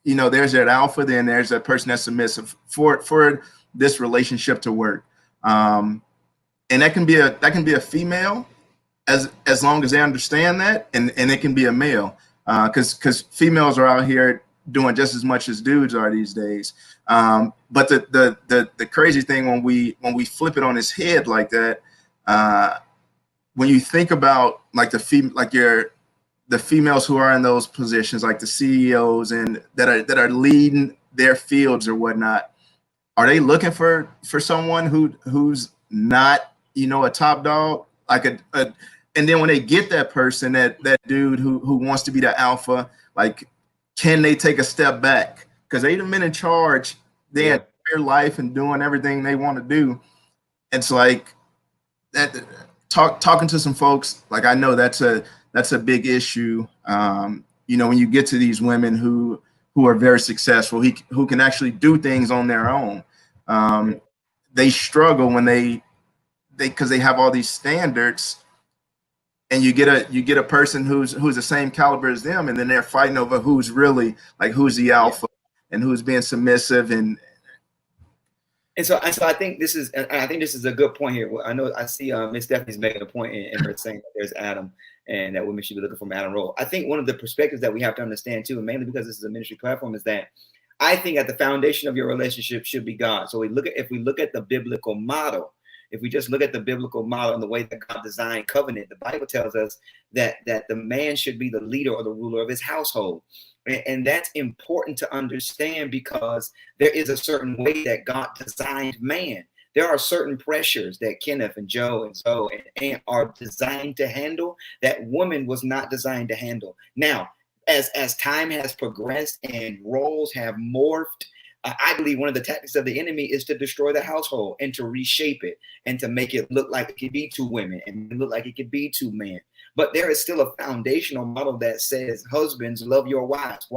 you know, there's that alpha, then there's that person that's submissive for this relationship to work. And that can be a female as long as they understand that, and it can be a male. Because females are out here doing just as much as dudes are these days. But the crazy thing when we flip it on its head like that, when you think about like the females who are in those positions, like the CEOs and that are leading their fields or whatnot, are they looking for someone who's not, you know, a top dog, like and then when they get that person, that dude who wants to be the alpha, like, can they take a step back? Because they've been in charge their life and doing everything they want to do. It's like that. Talking to some folks, like, I know that's a big issue. You know, when you get to these women who are very successful, who can actually do things on their own, they struggle when because they have all these standards. And you get a person who's the same caliber as them, and then they're fighting over who's really, like, who's the alpha and who's being submissive. And so I think this is a good point here. I know I see Miss Stephanie's making a point in her saying that there's Adam and that women should be looking for Adam role. I think one of the perspectives that we have to understand too, and mainly because this is a ministry platform, is that I think at the foundation of your relationship should be God. So if we look at the biblical model. If we just look at the biblical model and the way that God designed covenant, the Bible tells us that the man should be the leader or the ruler of his household. And that's important to understand because there is a certain way that God designed man. There are certain pressures that Kenneth and Joe and Zoe and Ant are designed to handle that woman was not designed to handle. Now, as time has progressed and roles have morphed, I believe one of the tactics of the enemy is to destroy the household and to reshape it and to make it look like it could be two women and look like it could be two men. But there is still a foundational model that says, husbands, love your wives.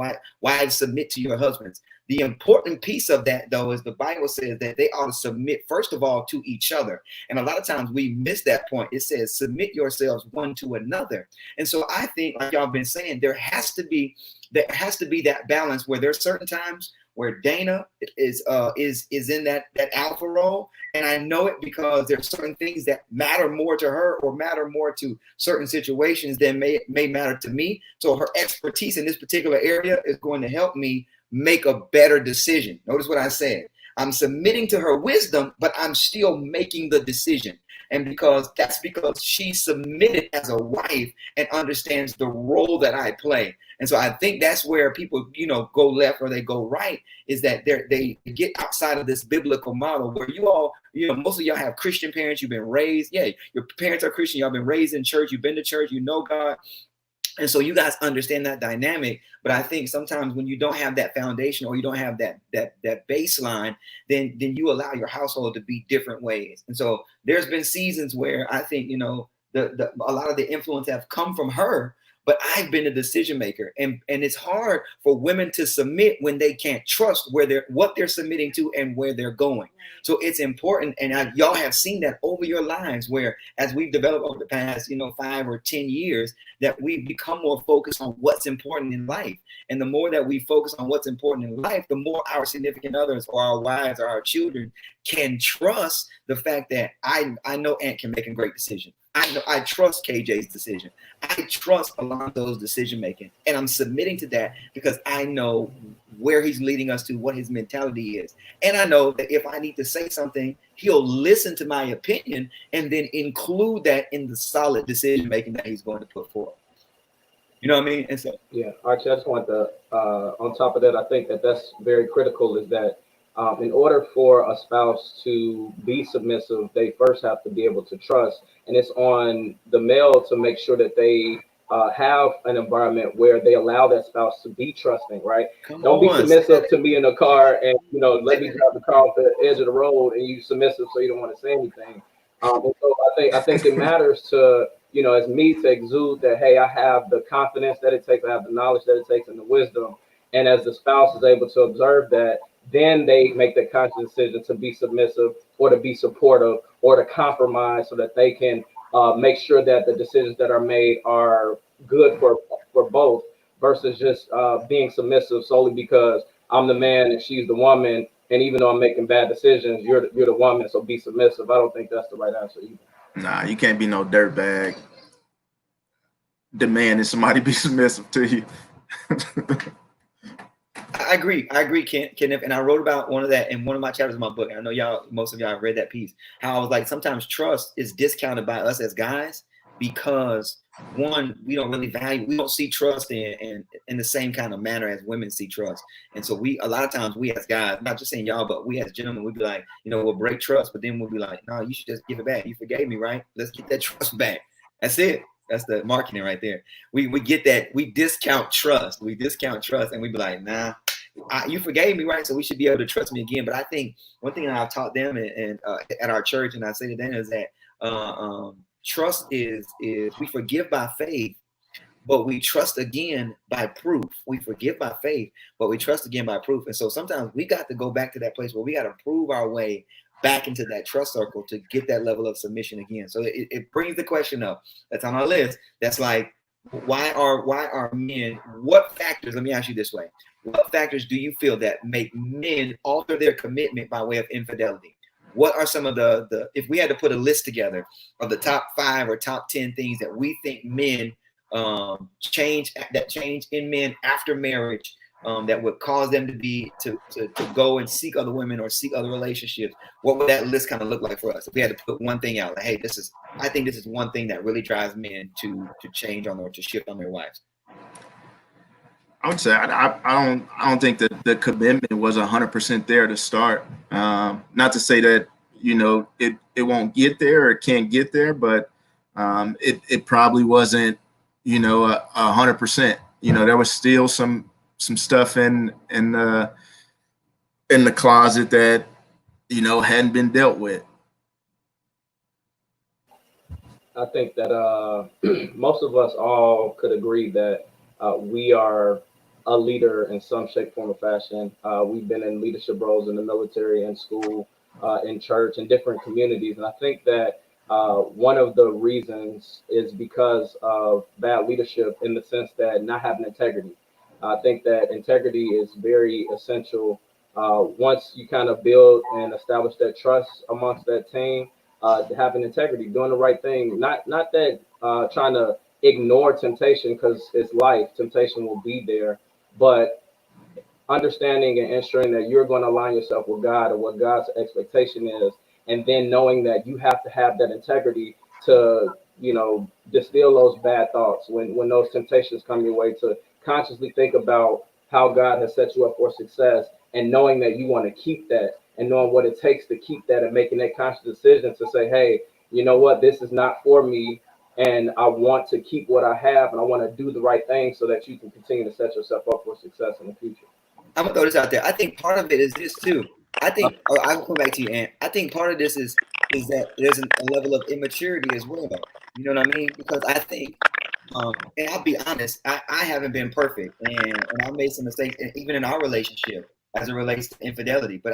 Wives, submit to your husbands. The important piece of that, though, is the Bible says that they ought to submit, first of all, to each other. And a lot of times we miss that point. It says, submit yourselves one to another. And so I think, like y'all been saying, there has to be that balance where there's certain times where Dana is in that alpha role. And I know it because there's certain things that matter more to her or matter more to certain situations than may matter to me. So her expertise in this particular area is going to help me make a better decision. Notice what I said. I'm submitting to her wisdom, but I'm still making the decision. And because she's submitted as a wife and understands the role that I play. And so I think that's where people, go left or they go right, is that they get outside of this biblical model where you all, most of y'all have Christian parents. You've been raised. Yeah, your parents are Christian. Y'all been raised in church. You've been to church. You know God. And so you guys understand that dynamic. But I think sometimes when you don't have that foundation or you don't have that baseline, then you allow your household to be different ways. And so there's been seasons where I think, a lot of the influence have come from her, but I've been a decision maker. And it's hard for women to submit when they can't trust what they're submitting to and where they're going. So it's important. And y'all have seen that over your lives, where as we've developed over the past, 5 or 10 years, that we've become more focused on what's important in life. And the more that we focus on what's important in life, the more our significant others or our wives or our children can trust the fact that I know Aunt can make a great decision. I trust KJ's decision. I trust Alonzo's decision making, and I'm submitting to that because I know where he's leading us to, what his mentality is. And I know that if I need to say something, he'll listen to my opinion and then include that in the solid decision making that he's going to put forth. You know what I mean? And so, yeah, Archie, I just want to, on top of that, I think that's very critical, is that in order for a spouse to be submissive, they first have to be able to trust. And it's on the male to make sure that they have an environment where they allow that spouse to be trusting, right? Don't be submissive to me in a car and, let me drive the car off the edge of the road and you submissive so you don't want to say anything. And so I think it matters to, as me to exude that, hey, I have the confidence that it takes, I have the knowledge that it takes and the wisdom. And as the spouse is able to observe that, then they make the conscious decision to be submissive or to be supportive or to compromise so that they can make sure that the decisions that are made are good for both, versus just being submissive solely because I'm the man and she's the woman. And even though I'm making bad decisions, you're the woman, so be submissive. I don't think that's the right answer either. Nah, you can't be no dirtbag demanding somebody be submissive to you. I agree, Kenneth, and I wrote about one of that in one of my chapters of my book. I know most of y'all have read that piece. How I was like, sometimes trust is discounted by us as guys because, one, we don't see trust in the same kind of manner as women see trust. And so a lot of times we as guys, not just saying y'all, but we as gentlemen, we'd be like, we'll break trust, but then we'll be like, no, you should just give it back. You forgave me, right? Let's get that trust back. That's it. That's the marketing right there. We get that. We discount trust. And we be like, nah, you forgave me, right? So we should be able to trust me again. But I think one thing that I've taught them and at our church, and I say to them, is that trust is we forgive by faith, but we trust again by proof. We forgive by faith, but we trust again by proof. And so sometimes we got to go back to that place where we got to prove our way back into that trust circle to get that level of submission again. So it brings the question up that's on our list. That's like, why are men, what factors, let me ask you this way. What factors do you feel that make men alter their commitment by way of infidelity? What are some of the if we had to put a list together of the top 5 or top 10 things that we think men change in men after marriage, that would cause them to go and seek other women or seek other relationships, what would that list kind of look like for us? If we had to put one thing out, like, hey, I think this is one thing that really drives men to change on or to shift on their wives. I would say I don't think that the commitment was 100% there to start. Not to say that it won't get there or it can't get there, but it probably wasn't 100%. There was still some stuff in in the closet that, you know, hadn't been dealt with? I think that most of us all could agree that we are a leader in some shape, form, or fashion. We've been in leadership roles in the military, in school, in church, in different communities. And I think that one of the reasons is because of bad leadership in the sense that not having integrity. I think that integrity is very essential. Once you kind of build and establish that trust amongst that team, having integrity, doing the right thing, not that trying to ignore temptation because it's life. Temptation will be there, but understanding and ensuring that you're going to align yourself with God or what God's expectation is, and then knowing that you have to have that integrity to, you know, distill those bad thoughts when those temptations come your way, to consciously think about how God has set you up for success, and knowing that you want to keep that, and knowing what it takes to keep that, and making that conscious decision to say, hey, you know what, this is not for me, and I want to keep what I have, and I want to do the right thing so that you can continue to set yourself up for success in the future. I'm gonna throw this out there. I think part of it is this too. I think I'll come back to you, Ant. I think part of this is that there's a level of immaturity as well. You know what I mean? Because I think, and I'll be honest, I haven't been perfect, and I made some mistakes, even in our relationship as it relates to infidelity. But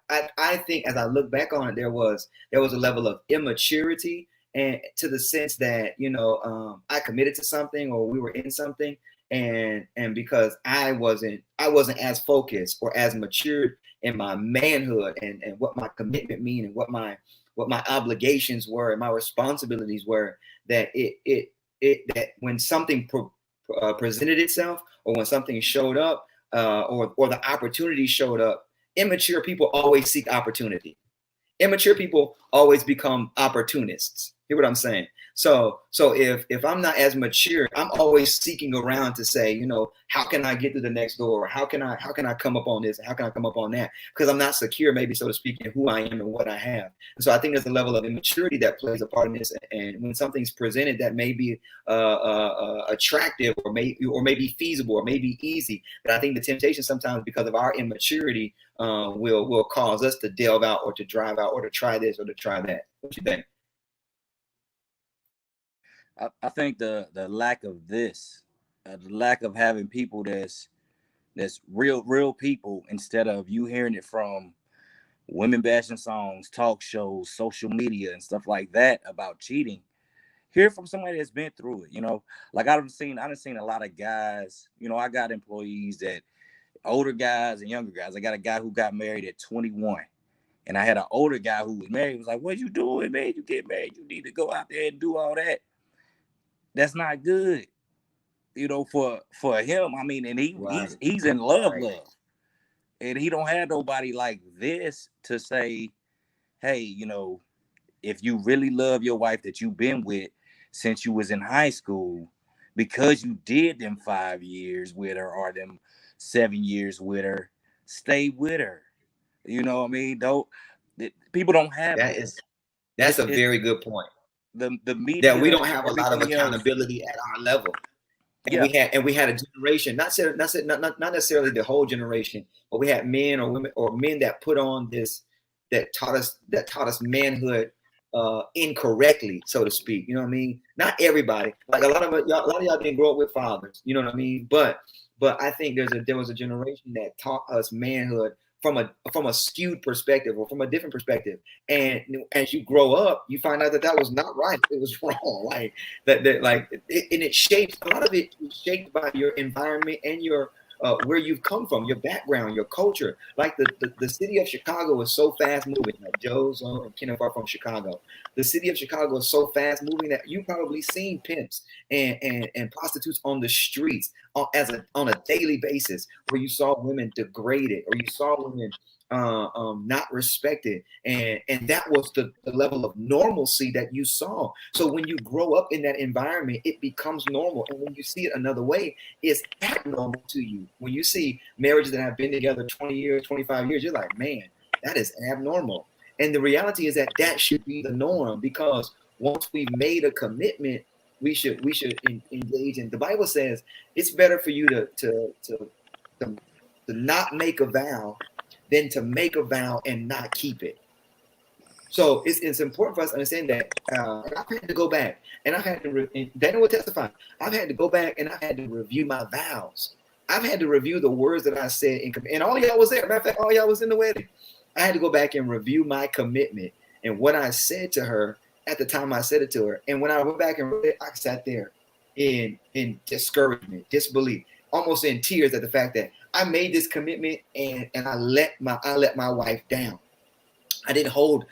I think as I look back on it, there was a level of immaturity, and to the sense that, you know, I committed to something, or we were in something, and because I wasn't as focused or as matured in my manhood, and what my commitment mean, and what my obligations were and my responsibilities were, that that when something presented itself, or when something showed up, or the opportunity showed up, immature people always seek opportunity. Immature people always become opportunists. Hear what I'm saying? So if I'm not as mature, I'm always seeking around to say, you know, how can I get to the next door? Or how can I come up on this? How can I come up on that? Because I'm not secure, maybe, so to speak, in who I am and what I have. And so I think there's a level of immaturity that plays a part in this. And when something's presented that may be attractive, or may be feasible, or may be easy, but I think the temptation sometimes, because of our immaturity, will cause us to delve out, or to drive out, or to try this, or to try that. What you think? I think the lack of this, the lack of having people that's real people, instead of you hearing it from women bashing songs, talk shows, social media, and stuff like that about cheating. Hear from somebody that's been through it. You know, like I've seen a lot of guys. You know, I got employees that older guys and younger guys. I got a guy who got married at 21. And I had an older guy who was married. He was like, what you doing, man? You get married, you need to go out there and do all that. That's not good, you know, for him. I mean, and he's in love, and he don't have nobody like this to say, hey, you know, if you really love your wife that you've been with since you was in high school, because you did them 5 years with her, or them 7 years with her, stay with her. You know what I mean? People don't have that. That's a very good point. The media, that we don't have a lot of accountability at our level. And we had a generation, not necessarily the whole generation, but we had men or women, or men that put on this, that taught us manhood incorrectly, so to speak. You know what I mean? Not everybody. Like a lot of y'all didn't grow up with fathers. You know what I mean? But I think there was a generation that taught us manhood from a skewed perspective, or from a different perspective. And as you grow up, you find out that was not right. It was wrong. Like that and it shapes, a lot of it is shaped by your environment and your where you've come from, your background, your culture. Like the city of Chicago is so fast moving. Like Joe's and Kenneth are from Chicago. The city of Chicago is so fast moving that you've probably seen pimps and prostitutes on the streets on a daily basis, where you saw women degraded, or you saw women not respected, and that was the level of normalcy that you saw. So when you grow up in that environment, it becomes normal, and when you see it another way, it's abnormal to you. When you see marriages that have been together 20 years, 25 years, you're like, man, that is abnormal. And the reality is that should be the norm, because once we've made a commitment, we should engage in. The Bible says it's better for you to not make a vow than to make a vow and not keep it. So it's important for us to understand that. I've had to go back, and I've had to, and Daniel will testify, I've had to go back and I've had to review my vows. I've had to review the words that I said, and all y'all was there. Matter of fact, all y'all was in the wedding. I had to go back and review my commitment and what I said to her at the time I said it to her. And when I went back and read it, I sat there in discouragement, disbelief, almost in tears at the fact that I made this commitment and I let my wife down. I didn't hold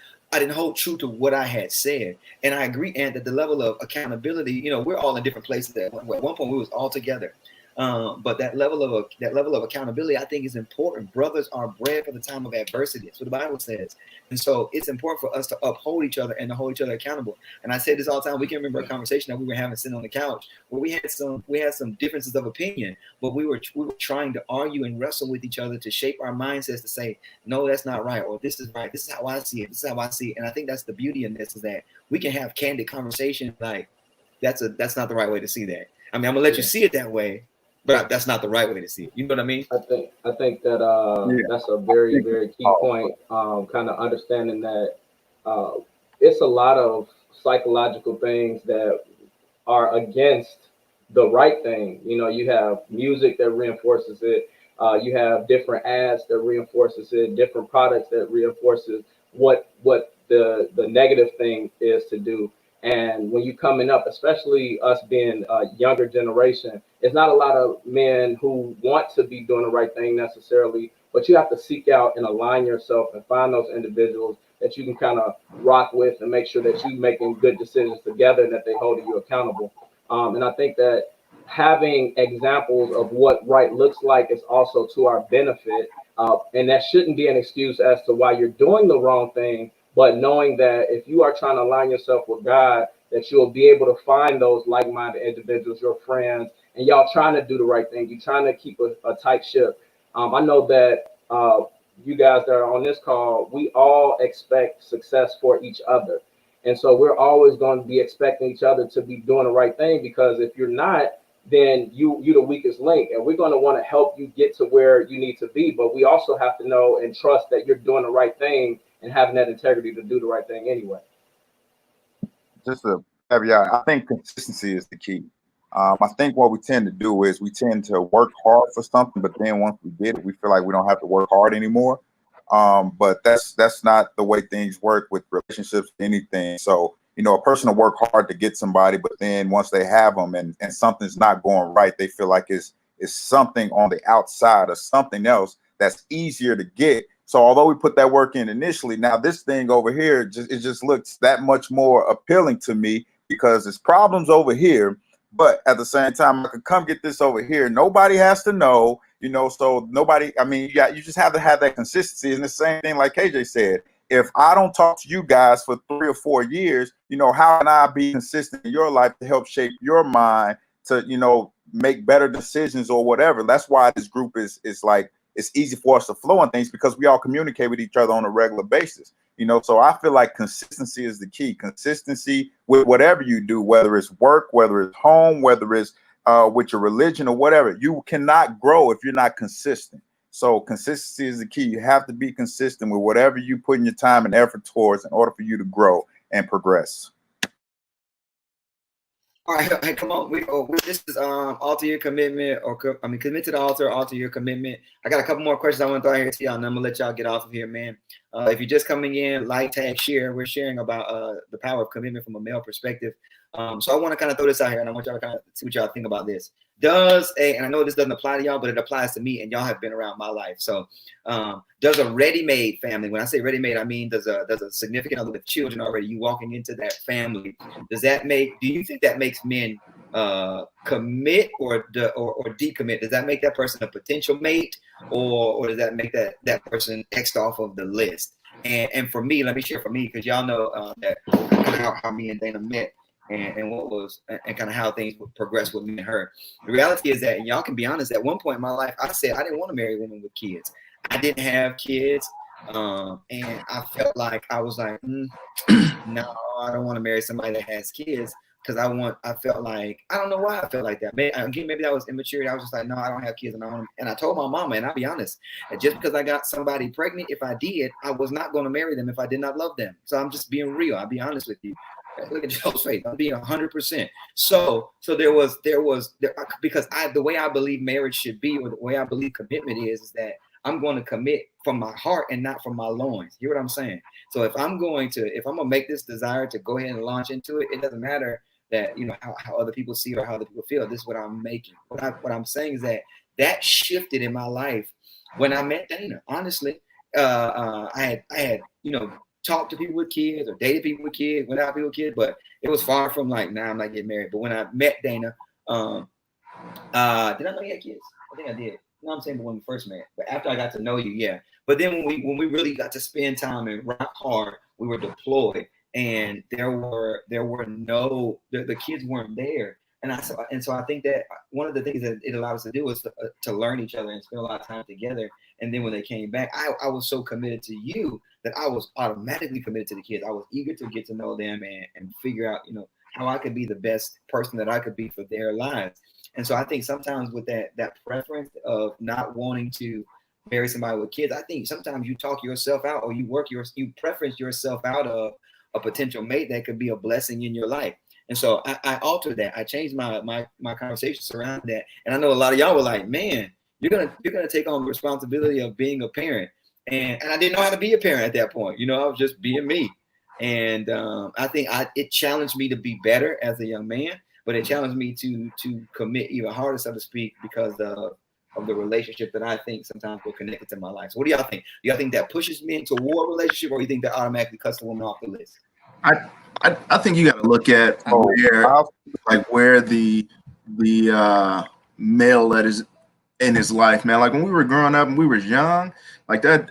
true to what I had said. And I agree, and that the level of accountability, you know, we're all in different places. At one point we was all together. But that level of accountability, I think, is important. Brothers are bred for the time of adversity. That's what the Bible says. And so it's important for us to uphold each other and to hold each other accountable. And I say this all the time. We can remember a conversation that we were having sitting on the couch where we had some differences of opinion, but we were trying to argue and wrestle with each other to shape our mindsets to say, no, that's not right, or this is right. This is how I see it. This is how I see it. And I think that's the beauty in this, is that we can have candid conversation. Like that's not the right way to see that. I mean, I'm gonna let you see it that way, but that's not the right way to see it. You know what I mean? I think that that's a very, very key point. Kind of understanding that it's a lot of psychological things that are against the right thing. You know, you have music that reinforces it. You have different ads that reinforces it, different products that reinforces what the negative thing is to do. And when you're coming up, especially us being a younger generation, it's not a lot of men who want to be doing the right thing necessarily, but you have to seek out and align yourself and find those individuals that you can kind of rock with and make sure that you're making good decisions together and that they hold you accountable. And I think that having examples of what right looks like is also to our benefit. And that shouldn't be an excuse as to why you're doing the wrong thing, but knowing that if you are trying to align yourself with God, that you'll be able to find those like-minded individuals, your friends, and y'all trying to do the right thing. You're trying to keep a tight ship. I know that you guys that are on this call, we all expect success for each other. And so we're always going to be expecting each other to be doing the right thing, because if you're not, then you're the weakest link. And we're going to want to help you get to where you need to be. But we also have to know and trust that you're doing the right thing and having that integrity to do the right thing anyway. Just a caveat, I think consistency is the key. I think what we tend to do is we tend to work hard for something, but then once we get it, we feel like we don't have to work hard anymore. But that's not the way things work with relationships, anything. So, you know, a person will work hard to get somebody, but then once they have them and something's not going right, they feel like it's something on the outside or something else that's easier to get. So although we put that work in initially, now this thing over here, it just looks that much more appealing to me because there's problems over here. But at the same time, I could come get this over here. Nobody has to know, you know, so nobody, I mean, you just have to have that consistency. And the same thing, like KJ said, if I don't talk to you guys for 3 or 4 years, you know, how can I be consistent in your life to help shape your mind to, you know, make better decisions or whatever? That's why this group is like, it's easy for us to flow on things because we all communicate with each other on a regular basis. You know, so I feel like consistency is the key. Consistency with whatever you do, whether it's work, whether it's home, whether it's with your religion or whatever. You cannot grow if you're not consistent. So consistency is the key. You have to be consistent with whatever you put in your time and effort towards in order for you to grow and progress. All right, hey, come on. This is alter your commitment, commit to the altar, alter your commitment. I got a couple more questions I want to throw here to y'all, and I'm gonna let y'all get off of here, man. If you're just coming in, like, tag, share. We're sharing about the power of commitment from a male perspective. So I want to kind of throw this out here, and I want y'all to kind of see what y'all think about this. And I know this doesn't apply to y'all, but it applies to me, and y'all have been around my life. So does a ready-made family, when I say ready-made, I mean does a significant other with children already, you walking into that family, do you think that makes men commit or decommit? Does that make that person a potential mate, or does that make that person X'd off of the list? And for me, let me share for me, because y'all know that how me and Dana met. And what was and kind of how things would progress with me and her. The reality is that, and y'all can be honest, at one point in my life, I said I didn't want to marry a woman with kids. I didn't have kids, and I felt like I was like, no, I don't want to marry somebody that has kids. because I felt like, I don't know why I felt like that. Maybe that was immaturity. I was just like, no, I don't have kids, and I told my mama, and I'll be honest, just because I got somebody pregnant, if I did, I was not going to marry them if I did not love them. So I'm just being real. I'll be honest with you. Look at Joe's face. I'm being 100%. So there was because the way I believe marriage should be, or the way I believe commitment is that I'm going to commit from my heart and not from my loins. You hear what I'm saying? So if I'm going to make this desire to go ahead and launch into it, it doesn't matter that, you know, how other people see it or how other people feel. This is what I'm making. What I'm saying is that shifted in my life when I met Dana. Honestly, I had, you know, talked to people with kids or dated people with kids, went out with people with kids, but it was far from like, nah, I'm not getting married. But when I met Dana, did I know you had kids? I think I did. You know what I'm saying? But when we first met, but after I got to know you, yeah. But then when we really got to spend time and rock hard, we were deployed, and there were no, the kids weren't there. And so I think that one of the things that it allowed us to do was to learn each other and spend a lot of time together. And then when they came back, I was so committed to you that I was automatically committed to the kids. I was eager to get to know them and figure out, you know, how I could be the best person that I could be for their lives. And so I think sometimes with that preference of not wanting to marry somebody with kids, I think sometimes you talk yourself out, or you preference yourself out of a potential mate that could be a blessing in your life. And so I altered that. I changed my conversations around that. And I know a lot of y'all were like, man, you're gonna take on the responsibility of being a parent. And I didn't know how to be a parent at that point. You know, I was just being me. And I think it challenged me to be better as a young man, but it challenged me to commit even harder, so to speak, because of the relationship that I think sometimes were connected to my life. So what do y'all think? Do y'all think that pushes me into a war relationship, or you think that automatically cuts the woman off the list? I think you got to look at where the male that is in his life, man. Like when we were growing up and we were young, like that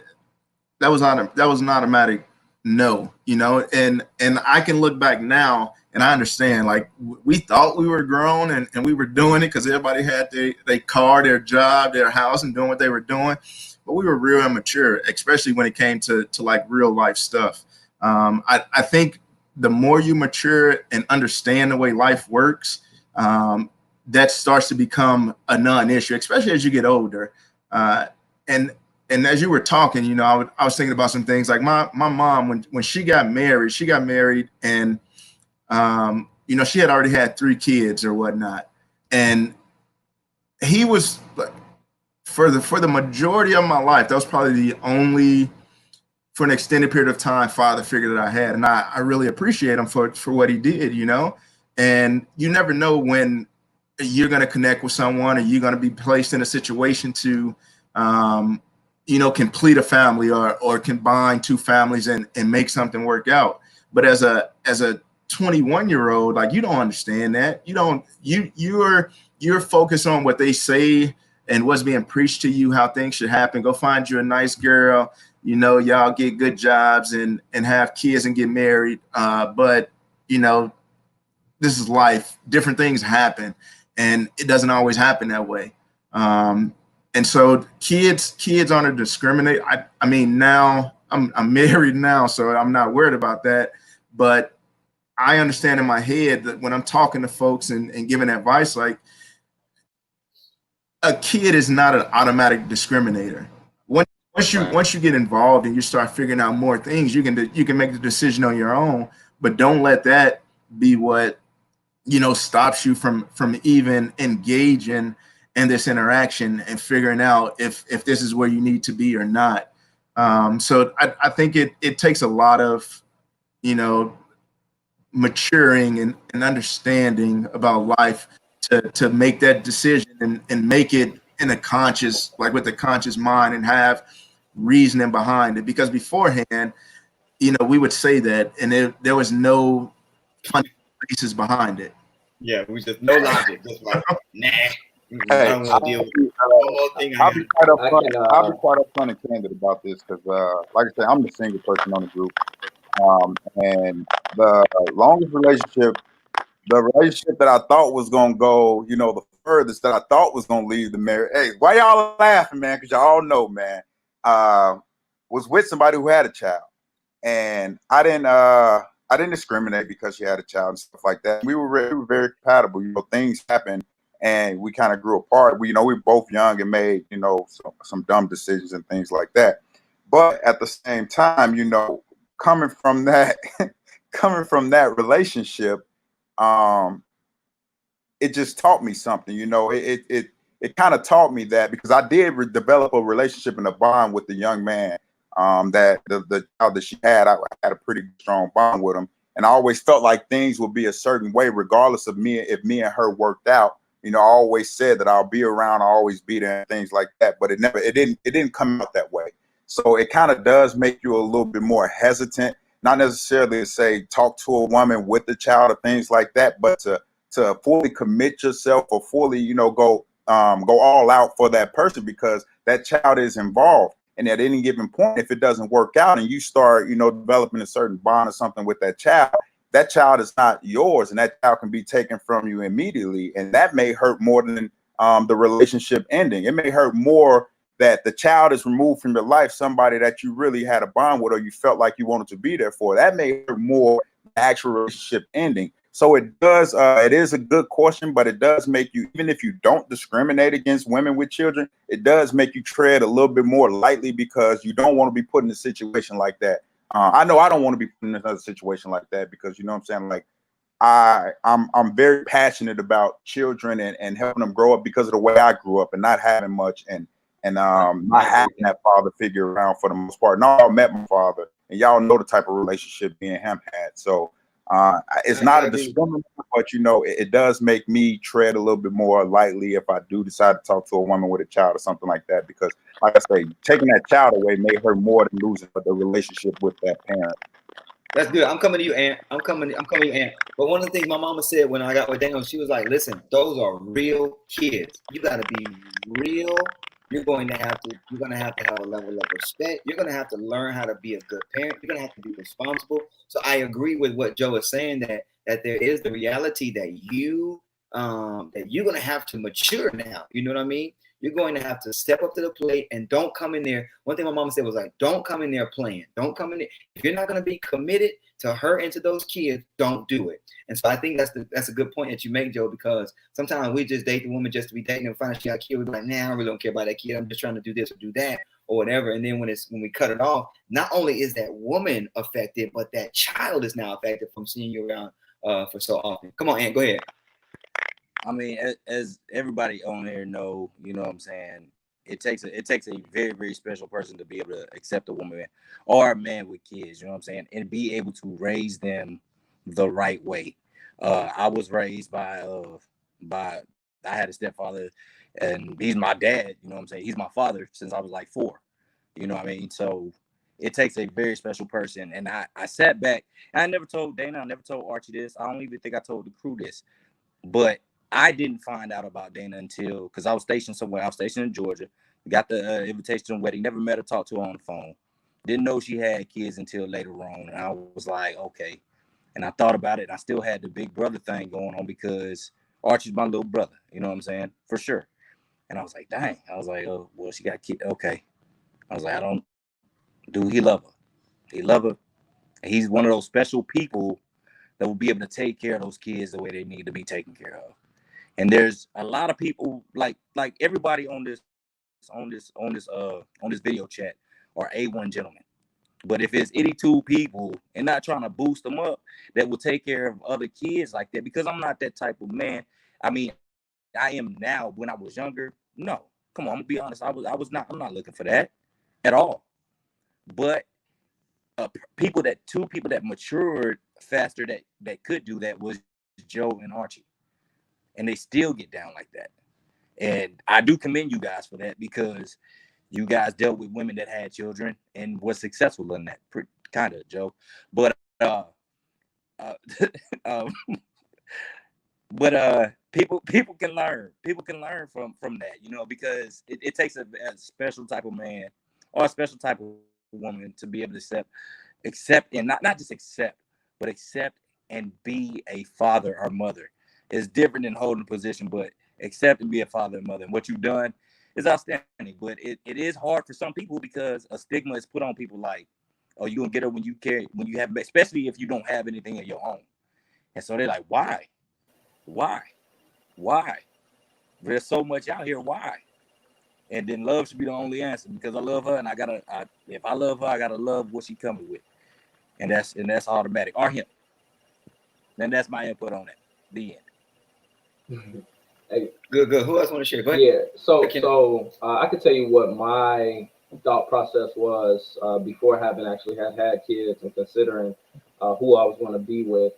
was an automatic no, you know. And I can look back now and I understand, like we thought we were grown and we were doing it because everybody had their car, their job, their house, and doing what they were doing. But we were real immature, especially when it came to like real life stuff. I think the more you mature and understand the way life works, that starts to become a non-issue, especially as you get older. And as you were talking, you know, I was thinking about some things like my mom, when she got married and, you know, she had already had 3 kids or whatnot. And he was, for the majority of my life, that was probably the only, for an extended period of time, father figure that I had. And I really appreciate him for what he did, you know. And you never know when you're going to connect with someone, or you're going to be placed in a situation to, you know, complete a family or combine 2 families and make something work out. But as a 21-year-old, like, you don't understand that. You're focused on what they say and what's being preached to you, how things should happen. Go find you a nice girl, you know, y'all get good jobs and have kids and get married. But, you know, this is life. Different things happen, and it doesn't always happen that way. And so kids aren't discriminate. I mean, now I'm married now, so I'm not worried about that. But I understand in my head that when I'm talking to folks and giving advice, like, a kid is not an automatic discriminator. Once you get involved and you start figuring out more things, you can make the decision on your own. But don't let that be what, you know, stops you from even engaging in this interaction and figuring out if this is where you need to be or not. So I think it takes a lot of, you know, maturing and understanding about life to make that decision and make it in a conscious, like with a conscious mind, and have reasoning behind it. Because beforehand, you know, we would say that and there was no basis behind it. Yeah, we just no logic, just like, nah. Hey, I don't want to deal with I'll be quite upfront and candid about this because, like I said, I'm the single person on the group, and the longest relationship, the relationship that I thought was gonna go, you know, the furthest that I thought was gonna lead the marriage. Hey, why y'all laughing, man? Because y'all all know, was with somebody who had a child, and I I didn't discriminate because she had a child and stuff like that. We were very compatible. You know, things happen, and we kind of grew apart. We were both young and made some dumb decisions and things like that. But at the same time, coming from that coming from that relationship, it just taught me something. It kind of taught me that, because I did develop a relationship and a bond with the young man, that the child that she had. I had a pretty strong bond with him, and I always felt like things would be a certain way regardless of if me and her worked out. I always said that I'll be around, I'll always be there, and things like that, but it didn't come out that way. So it kind of does make you a little bit more hesitant, not necessarily to say talk to a woman with the child or things like that, but to fully commit yourself, or fully, go all out for that person, because that child is involved. And at any given point, if it doesn't work out and you start, developing a certain bond or something with that child is not yours, and that child can be taken from you immediately. And that may hurt more than the relationship ending. It may hurt more that the child is removed from your life, somebody that you really had a bond with, or you felt like you wanted to be there for. That may hurt more than the actual relationship ending. So it does. It is a good question, but it does make you, even if you don't discriminate against women with children, it does make you tread a little bit more lightly, because you don't want to be put in a situation like that. I know I don't want to be put in another situation like that, because what I'm saying, like, I'm very passionate about children and helping them grow up, because of the way I grew up and not having much, and not having that father figure around for the most part. And y'all met my father, and y'all know the type of relationship me and him had. So it's not a discrimination, but it does make me tread a little bit more lightly if I do decide to talk to a woman with a child or something like that, because, like I say, taking that child away may hurt more than losing the relationship with that parent. That's good. I'm coming to you, Aunt. I'm coming to you, Aunt. But one of the things my mama said when I got with Daniel, she was like, listen, those are real kids. You got to be real. You're going to have to have a level of respect. You're going to have to learn how to be a good parent. You're going to have to be responsible. So I agree with what Joe is saying, that there is the reality that you're going to have to mature now. You know what I mean? You're going to have to step up to the plate, and don't come in there. One thing my mama said was like, don't come in there playing. Don't come in there. If you're not going to be committed to her and to those kids, don't do it. And so I think that's a good point that you make, Joe, because sometimes we just date the woman just to be dating and find out she got a kid. We're like, nah, I really don't care about that kid. I'm just trying to do this or do that or whatever. And then when we cut it off, not only is that woman affected, but that child is now affected from seeing you around for so often. Come on, Aunt, go ahead. I mean, as everybody on here know, you know what I'm saying, it takes a very, very special person to be able to accept a woman or a man with kids, you know what I'm saying, and be able to raise them the right way. I was raised by I had a stepfather, and he's my dad, you know what I'm saying? He's my father since I was like 4. You know what I mean? So it takes a very special person. And I sat back, and I never told Dana, I never told Archie this. I don't even think I told the crew this. But I didn't find out about Dana until, because I was stationed somewhere. I was stationed in Georgia. Got the invitation to the wedding. Never met her, talked to her on the phone. Didn't know she had kids until later on. And I was like, okay. And I thought about it. I still had the big brother thing going on, because Archie's my little brother. You know what I'm saying? For sure. And I was like, dang. I was like, oh, well, she got kids. Okay. I was like, he love her. He love her. And he's one of those special people that will be able to take care of those kids the way they need to be taken care of. And there's a lot of people like everybody on this video chat are A1 gentlemen. But if it's 82 people, and not trying to boost them up, that will take care of other kids like that, because I'm not that type of man. I mean, I am now. When I was younger, no. Come on, I'm gonna be honest. I'm not looking for that at all. But two people that matured faster that could do that was Joe and Archie. And they still get down like that. And I do commend you guys for that, because you guys dealt with women that had children and was successful in that, kind of, Joe. But people can learn. People can learn from that, because it takes a special type of man or a special type of woman to be able to accept and not just accept, but accept and be a father or mother. It's different than holding a position, but accept and be a father and mother. And what you've done is outstanding. But it is hard for some people, because a stigma is put on people like, or you gonna get her when you have, especially if you don't have anything of your own. And so they're like, why? There's so much out here. Why? And then love should be the only answer, because I love her, and if I love her, I gotta love what she coming with, and that's automatic. Or him. Then that's my input on it. The end. Hey, Good. Who else want to share? Go ahead. yeah. So I can tell you what my thought process was before having actually had kids and considering who I was going to be with.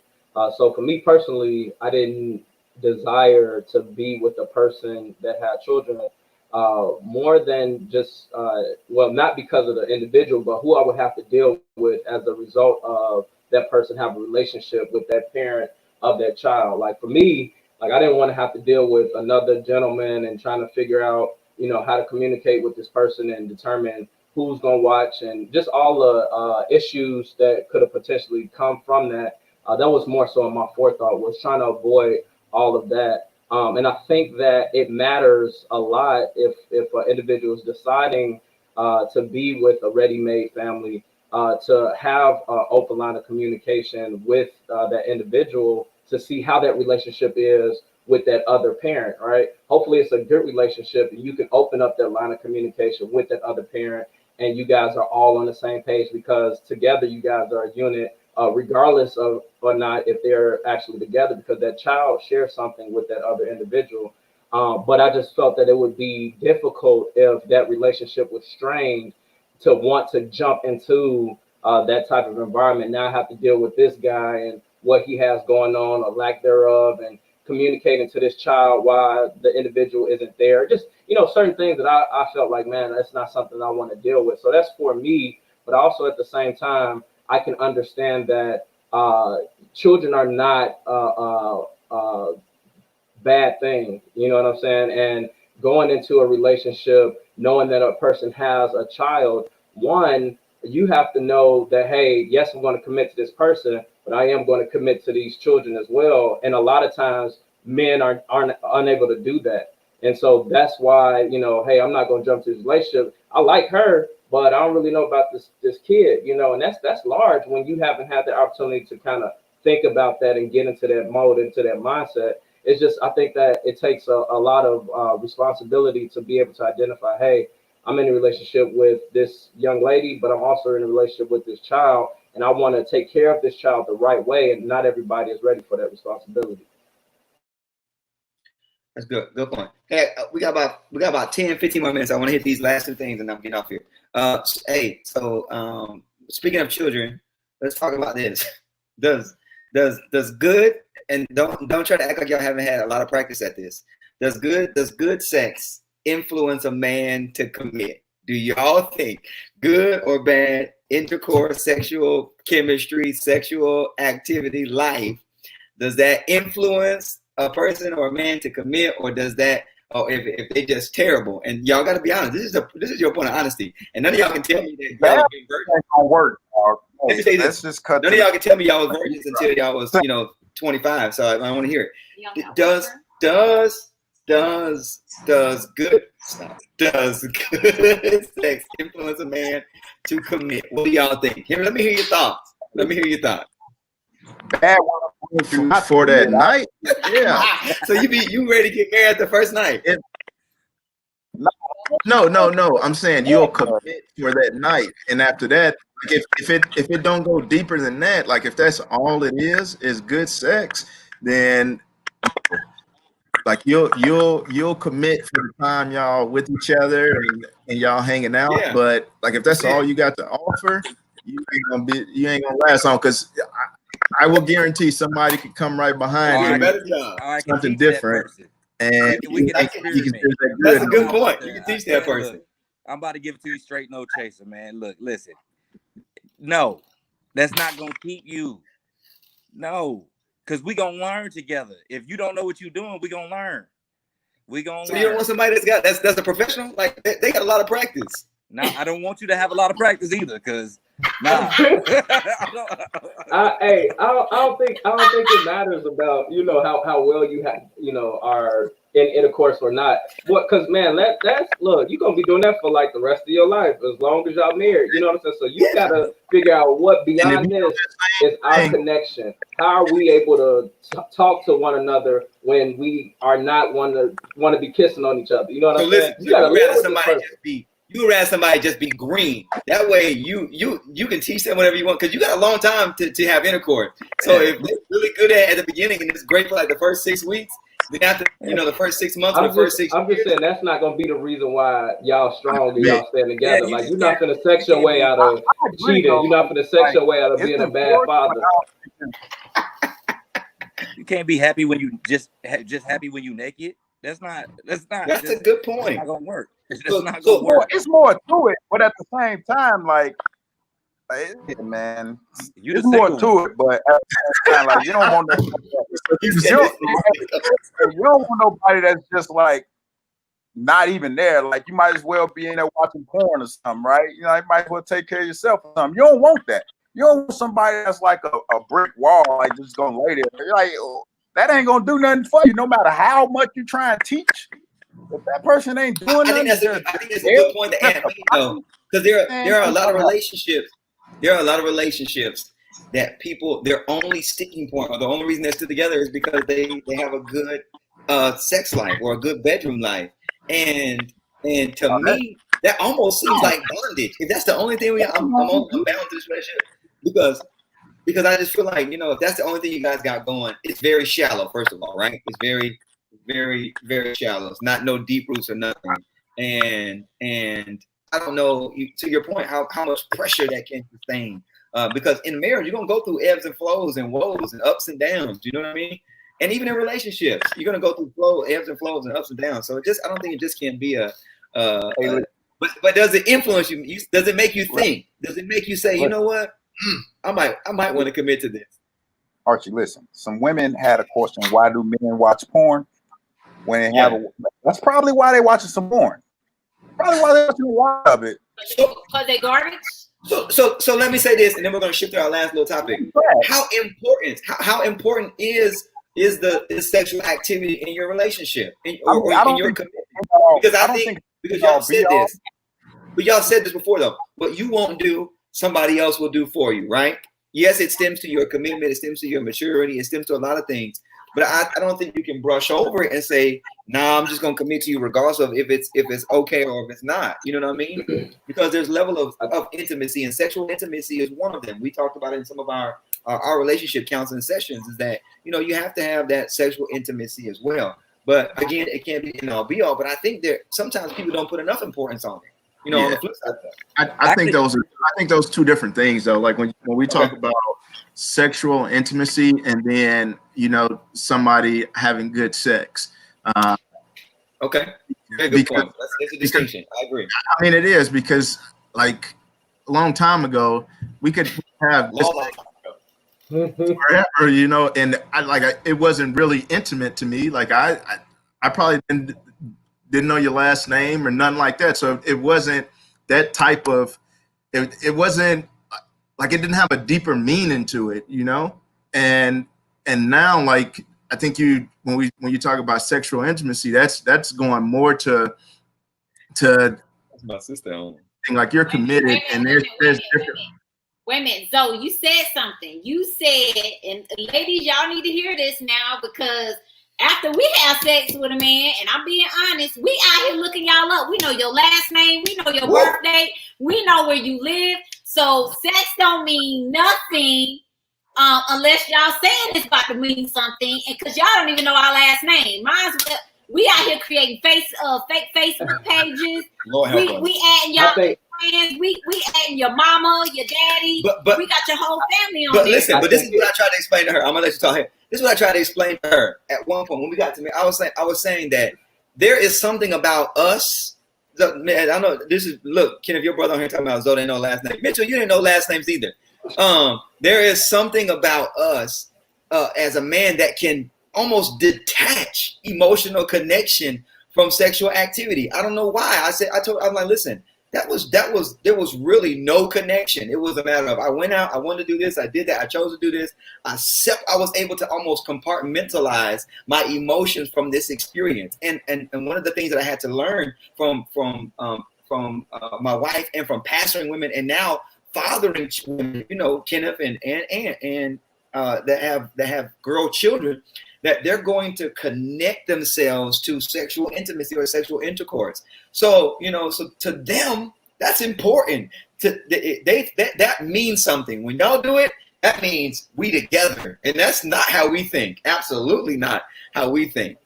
So for me personally, I didn't desire to be with a person that had children more than just not because of the individual, but who I would have to deal with as a result of that person having a relationship with that parent of that child. Like for me, like I didn't want to have to deal with another gentleman and trying to figure out, how to communicate with this person and determine who's going to watch and just all the issues that could have potentially come from that. That was more so my forethought, was trying to avoid all of that. And I think that it matters a lot if an individual is deciding to be with a ready-made family, to have an open line of communication with that individual to see how that relationship is with that other parent, right? Hopefully it's a good relationship and you can open up that line of communication with that other parent and you guys are all on the same page, because together you guys are a unit, regardless of or not if they're actually together, because that child shares something with that other individual. But I just felt that it would be difficult if that relationship was strained to want to jump into that type of environment. Now I have to deal with this guy and what he has going on or lack thereof, and communicating to this child why the individual isn't there. Just, certain things that I felt like, man, that's not something I want to deal with. So that's for me. But also at the same time, I can understand that children are not bad thing. You know what I'm saying? And going into a relationship, knowing that a person has a child, one, you have to know that, hey, yes, I'm going to commit to this person, but I am going to commit to these children as well. And a lot of times men aren't unable to do that. And so that's why, hey, I'm not going to jump to this relationship. I like her, but I don't really know about this kid, and that's large when you haven't had the opportunity to kind of think about that and get into that mode, into that mindset. It's just, I think that it takes a lot of responsibility to be able to identify, hey, I'm in a relationship with this young lady, but I'm also in a relationship with this child, and I want to take care of this child the right way, and not everybody is ready for that responsibility. That's good. Good point. Hey, we got about 10, 15 more minutes. I want to hit these last two things and I'm getting off here. Speaking of children, let's talk about this. Does good, and don't try to act like y'all haven't had a lot of practice at this. Does good sex influence a man to commit? Do y'all think good or bad intercourse, sexual chemistry, sexual activity, life, does that influence a person or a man to commit, or does that, or if they just terrible? And y'all got to be honest. This is your point of honesty, and none of y'all can tell me that y'all was virgins. Gonna work. Let me say this. Just cut. None of y'all can tell me y'all was virgins until y'all was 25. So I want to hear it. Does good sex influence a man to commit? What do y'all think? Let me hear your thoughts. Bad one for that night. Yeah. So you ready to get married the first night? No. I'm saying you'll commit for that night, and after that, like if it don't go deeper than that, like if that's all it is good sex, then like you'll commit for the time y'all with each other and y'all hanging out. Yeah. But like if that's all you got to offer, you ain't gonna last long, because I will guarantee somebody could come right behind you, something different, and we can That's a good point. You can teach that person. Look, I'm about to give it to you straight, no chaser, man. Look, listen. No, that's not gonna keep you. No, because we gonna learn together. If you don't know what you're doing, we gonna learn. So learn. You don't want somebody that's a professional? Like they got a lot of practice. No, I don't want you to have a lot of practice either, because nah. I don't think it matters about how well you have are in intercourse or not. What? Because man, that's look, you're gonna be doing that for like the rest of your life as long as y'all married. You know what I'm saying? So you gotta figure out what beyond this is our connection. How are we able to talk to one another when we are not want to be kissing on each other? You know what I'm saying? You gotta live with this person. You would rather somebody just be green. That way you can teach them whatever you want, because you got a long time to have intercourse. So if they're really good at the beginning and it's great for like the first 6 weeks, then after the first 6 months or the first 6 years. I'm just saying that's not gonna be the reason why y'all strong and y'all staying together. Like you're not gonna sex your way out of cheating. You're not gonna sex your way out of being a bad father. You can't be happy when you just happy when you naked. That's a good point. It's not gonna work. It's more to it, but at the same time, like man, there's more to it. But at the same time, like you don't want you don't want nobody that's just like not even there. Like you might as well be in there watching porn or something, right? You know, you might as well take care of yourself or something. You don't want that. You don't want somebody that's like a brick wall, like just gonna lay there. You're like, that ain't gonna do nothing for you, no matter how much you try and teach. If that person ain't doing nothing, I think that's a good point to add, though, because there are a lot of relationships. There are a lot of relationships that people, their only sticking point or the only reason they're still together is because they have a good sex life or a good bedroom life, and to me that almost seems like bondage. If that's the only thing I'm bound to this relationship, because I just feel like, if that's the only thing you guys got going, it's very shallow. First of all, right? It's very, very, very shallow. It's not no deep roots or nothing. And I don't know, to your point, how much pressure that can sustain. Because in marriage, you're gonna go through ebbs and flows and woes and ups and downs. You know what I mean? And even in relationships, you're gonna go through ebbs and flows and ups and downs. So I don't think it just can be but does it influence you? Does it make you think? Does it make you say, you know what? I might want to commit to this. Archie, listen. Some women had a question: why do men watch porn? When they that's probably why they watching some porn. Probably why they're watching a lot of it. Because they garbage. So let me say this, and then we're going to shift to our last little topic. How important is the sexual activity in your relationship in your commitment? Because y'all said this. But y'all said this before though. What you won't do, somebody else will do for you, right? Yes, it stems to your commitment, it stems to your maturity, it stems to a lot of things. But I don't think you can brush over it and say, nah, I'm just gonna commit to you regardless of if it's okay or if it's not. You know what I mean? Because there's level of intimacy, and sexual intimacy is one of them. We talked about it in some of our relationship counseling sessions, is that you have to have that sexual intimacy as well. But again, it can't be all be all. But I think that sometimes people don't put enough importance on it. On the flip side. I think those two different things though. Like when we talk about sexual intimacy and then somebody having good sex. Okay. Very good point. That's a distinction. I agree. I mean, it is because like a long time ago we could have forever, and it wasn't really intimate to me. Like I probably didn't know your last name or nothing like that. So it wasn't that type of, it wasn't like, it didn't have a deeper meaning to it, and now, like, I think when you talk about sexual intimacy, that's going more to my sister, like you're committed, and there's different. Wait a minute, Zoe, you said something. You said, and ladies, y'all need to hear this now, because after we have sex with a man, and I'm being honest, we out here looking y'all up. We know your last name. We know your birth date. We know where you live. So sex don't mean nothing unless y'all saying it's about to mean something, and because y'all don't even know our last name. We out here creating fake Facebook pages. We adding y'all friends. We adding your mama, your daddy. But we got your whole family on there. But listen, this is what I tried to explain to her. I'm gonna let you talk here. This is what I tried to explain to her at one point when we got to me. I was saying that there is something about us. Man, I know this is Kenneth, your brother on here talking about Zoe didn't know last name. Mitchell, you didn't know last names either. There is something about us as a man that can almost detach emotional connection from sexual activity. I don't know why. I'm like, listen, there was really no connection. It was a matter of I went out, I wanted to do this, I did that, I chose to do this. I was able to almost compartmentalize my emotions from this experience. And one of the things that I had to learn from my wife and from pastoring women and now fathering women, you know, Kenneth and that have girl children, that they're going to connect themselves to sexual intimacy or sexual intercourse. So, you know, so to them, that's important. That means something. When y'all do it, that means we together. And that's not how we think. Absolutely not how we think.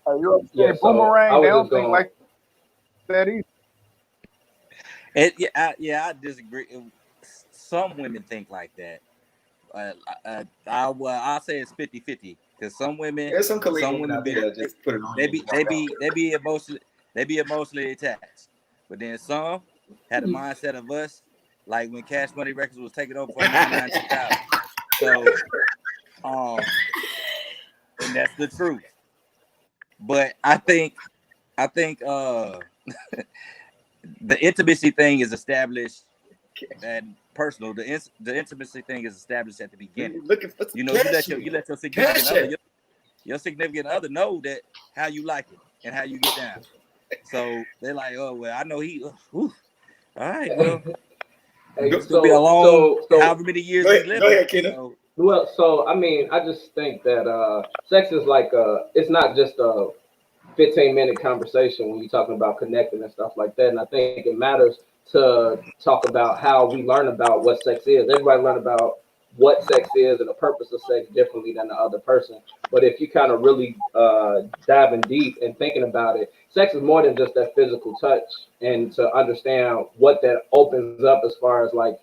You understand? Boomerang, they don't think like that either. I disagree. Some women think like that. I'll say it's 50-50 because some women, there's some women just put it on. They be emotionally attached, but then some had the mindset of us, like when Cash Money Records was taking over for 99,000. So, and that's the truth. But I think the intimacy thing is established and personal. The intimacy thing is established at the beginning. You know, you let your significant other know that how you like it and how you get down. So they're like, oh well, I know he. All right, well, it's gonna be a long, however many years we live. Go ahead, Kenneth. Well, so I mean, I just think that sex is like it's not just a 15-minute conversation when you're talking about connecting and stuff like that. And I think it matters to talk about how we learn about what sex is. Everybody learn about what sex is and the purpose of sex differently than the other person. But if you kind of really diving deep and thinking about it, sex is more than just that physical touch. And to understand what that opens up as far as like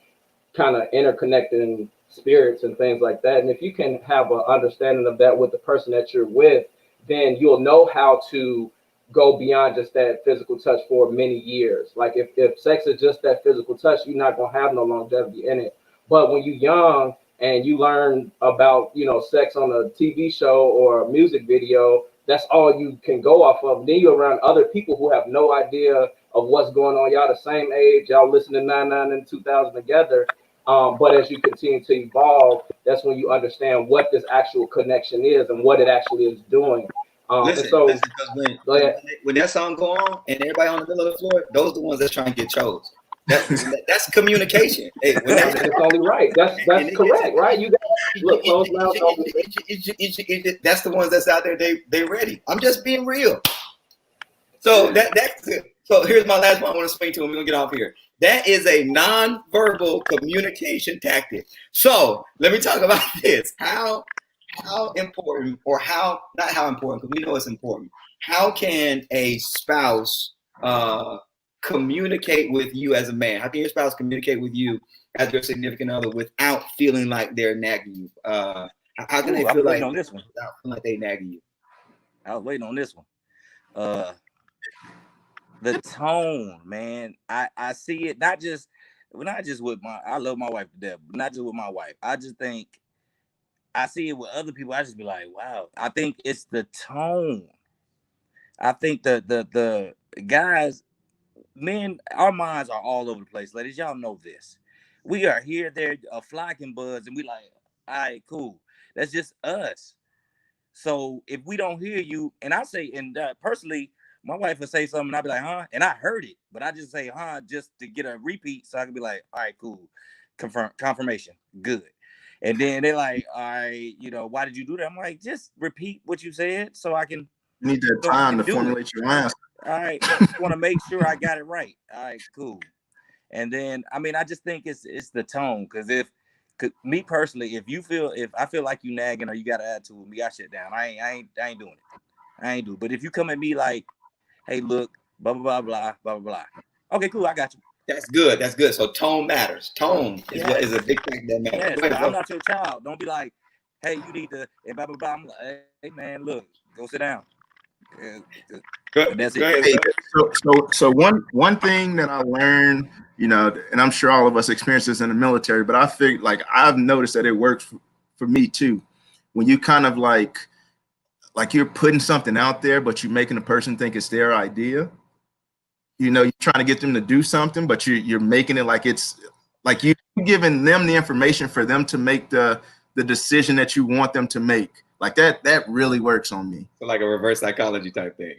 kind of interconnecting spirits and things like that. And if you can have an understanding of that with the person that you're with, then you'll know how to go beyond just that physical touch for many years. Like if sex is just that physical touch, you're not gonna have no longevity in it. But when you're young and you learn about, you know, sex on a TV show or a music video, that's all you can go off of. Then you're around other people who have no idea of what's going on. Y'all the same age, y'all listen to 99 and 2000 together. But as you continue to evolve, that's when you understand what this actual connection is and what it actually is doing. Listen, because when that song go on and everybody on the middle of the floor, those are the ones that's trying to get chose. That's communication. Hey, that's only right. That's correct, right? You got look close now. That's the ones that's out there. They ready. I'm just being real. So that's it. So here's my last one I want to explain to him. We're gonna get off here. That is a non-verbal communication tactic. So let me talk about this. How important, or not how important, because we know it's important. How can a spouse communicate with you as a man? How can your spouse communicate with you as your significant other without feeling like they're nagging you? How can they feel like on this one without feeling like they nagging you? I was waiting on this one. The tone, man. I see it not just with I love my wife to death, but not just with my wife. I just think I see it with other people. I just be like, wow. I think it's the tone. I think the guys, men, our minds are all over the place, ladies. Y'all know this. We are here, there, a fly can buzz, and we like, all right, cool. That's just us. So if we don't hear you, and I say, and personally, my wife would say something, and I'd be like, huh? And I heard it, but I just say, huh, just to get a repeat, so I can be like, all right, cool. Confirmation, good. And then they're like, all right, you know, why did you do that? I'm like, just repeat what you said so I can. You need that time to formulate your answer. All right, I want to make sure I got it right. All right, cool. And then, I mean, I just think it's the tone, because me personally, if I feel like you nagging or you got an attitude with me, I shut down. I ain't doing it. I ain't doing it. But if you come at me like, hey, look, blah blah blah blah blah blah. Okay, cool, I got you. That's good. That's good. So tone matters. Tone is a big thing that matters. Yes, I'm not your child. Don't be like, hey, you need to, and blah blah blah. I'm like, hey man, look, go sit down. Good. That's it. So one thing that I learned, you know, and I'm sure all of us experience this in the military, but I think like I've noticed that it works for me too. When you kind of like you're putting something out there, but you're making the person think it's their idea. you know, you're trying to get them to do something, but you're making it like it's like you giving them the information for them to make the decision that you want them to make. Like that really works on me. So like a reverse psychology type thing.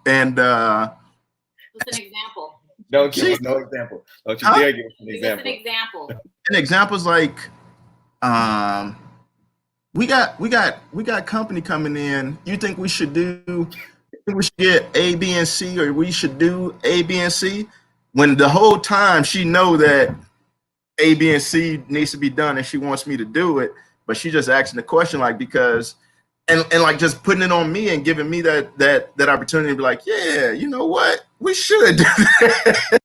And What's an example? Don't give us no example. Don't you dare give us an Give us an example. example. an example's like we got company coming in. You think we should get A, B, and C, or we should do A, B, and C, when the whole time she know that A, B, and C needs to be done and she wants me to do it, but she just asking the question like because and like just putting it on me and giving me that opportunity to be like, yeah, you know what, we should do that.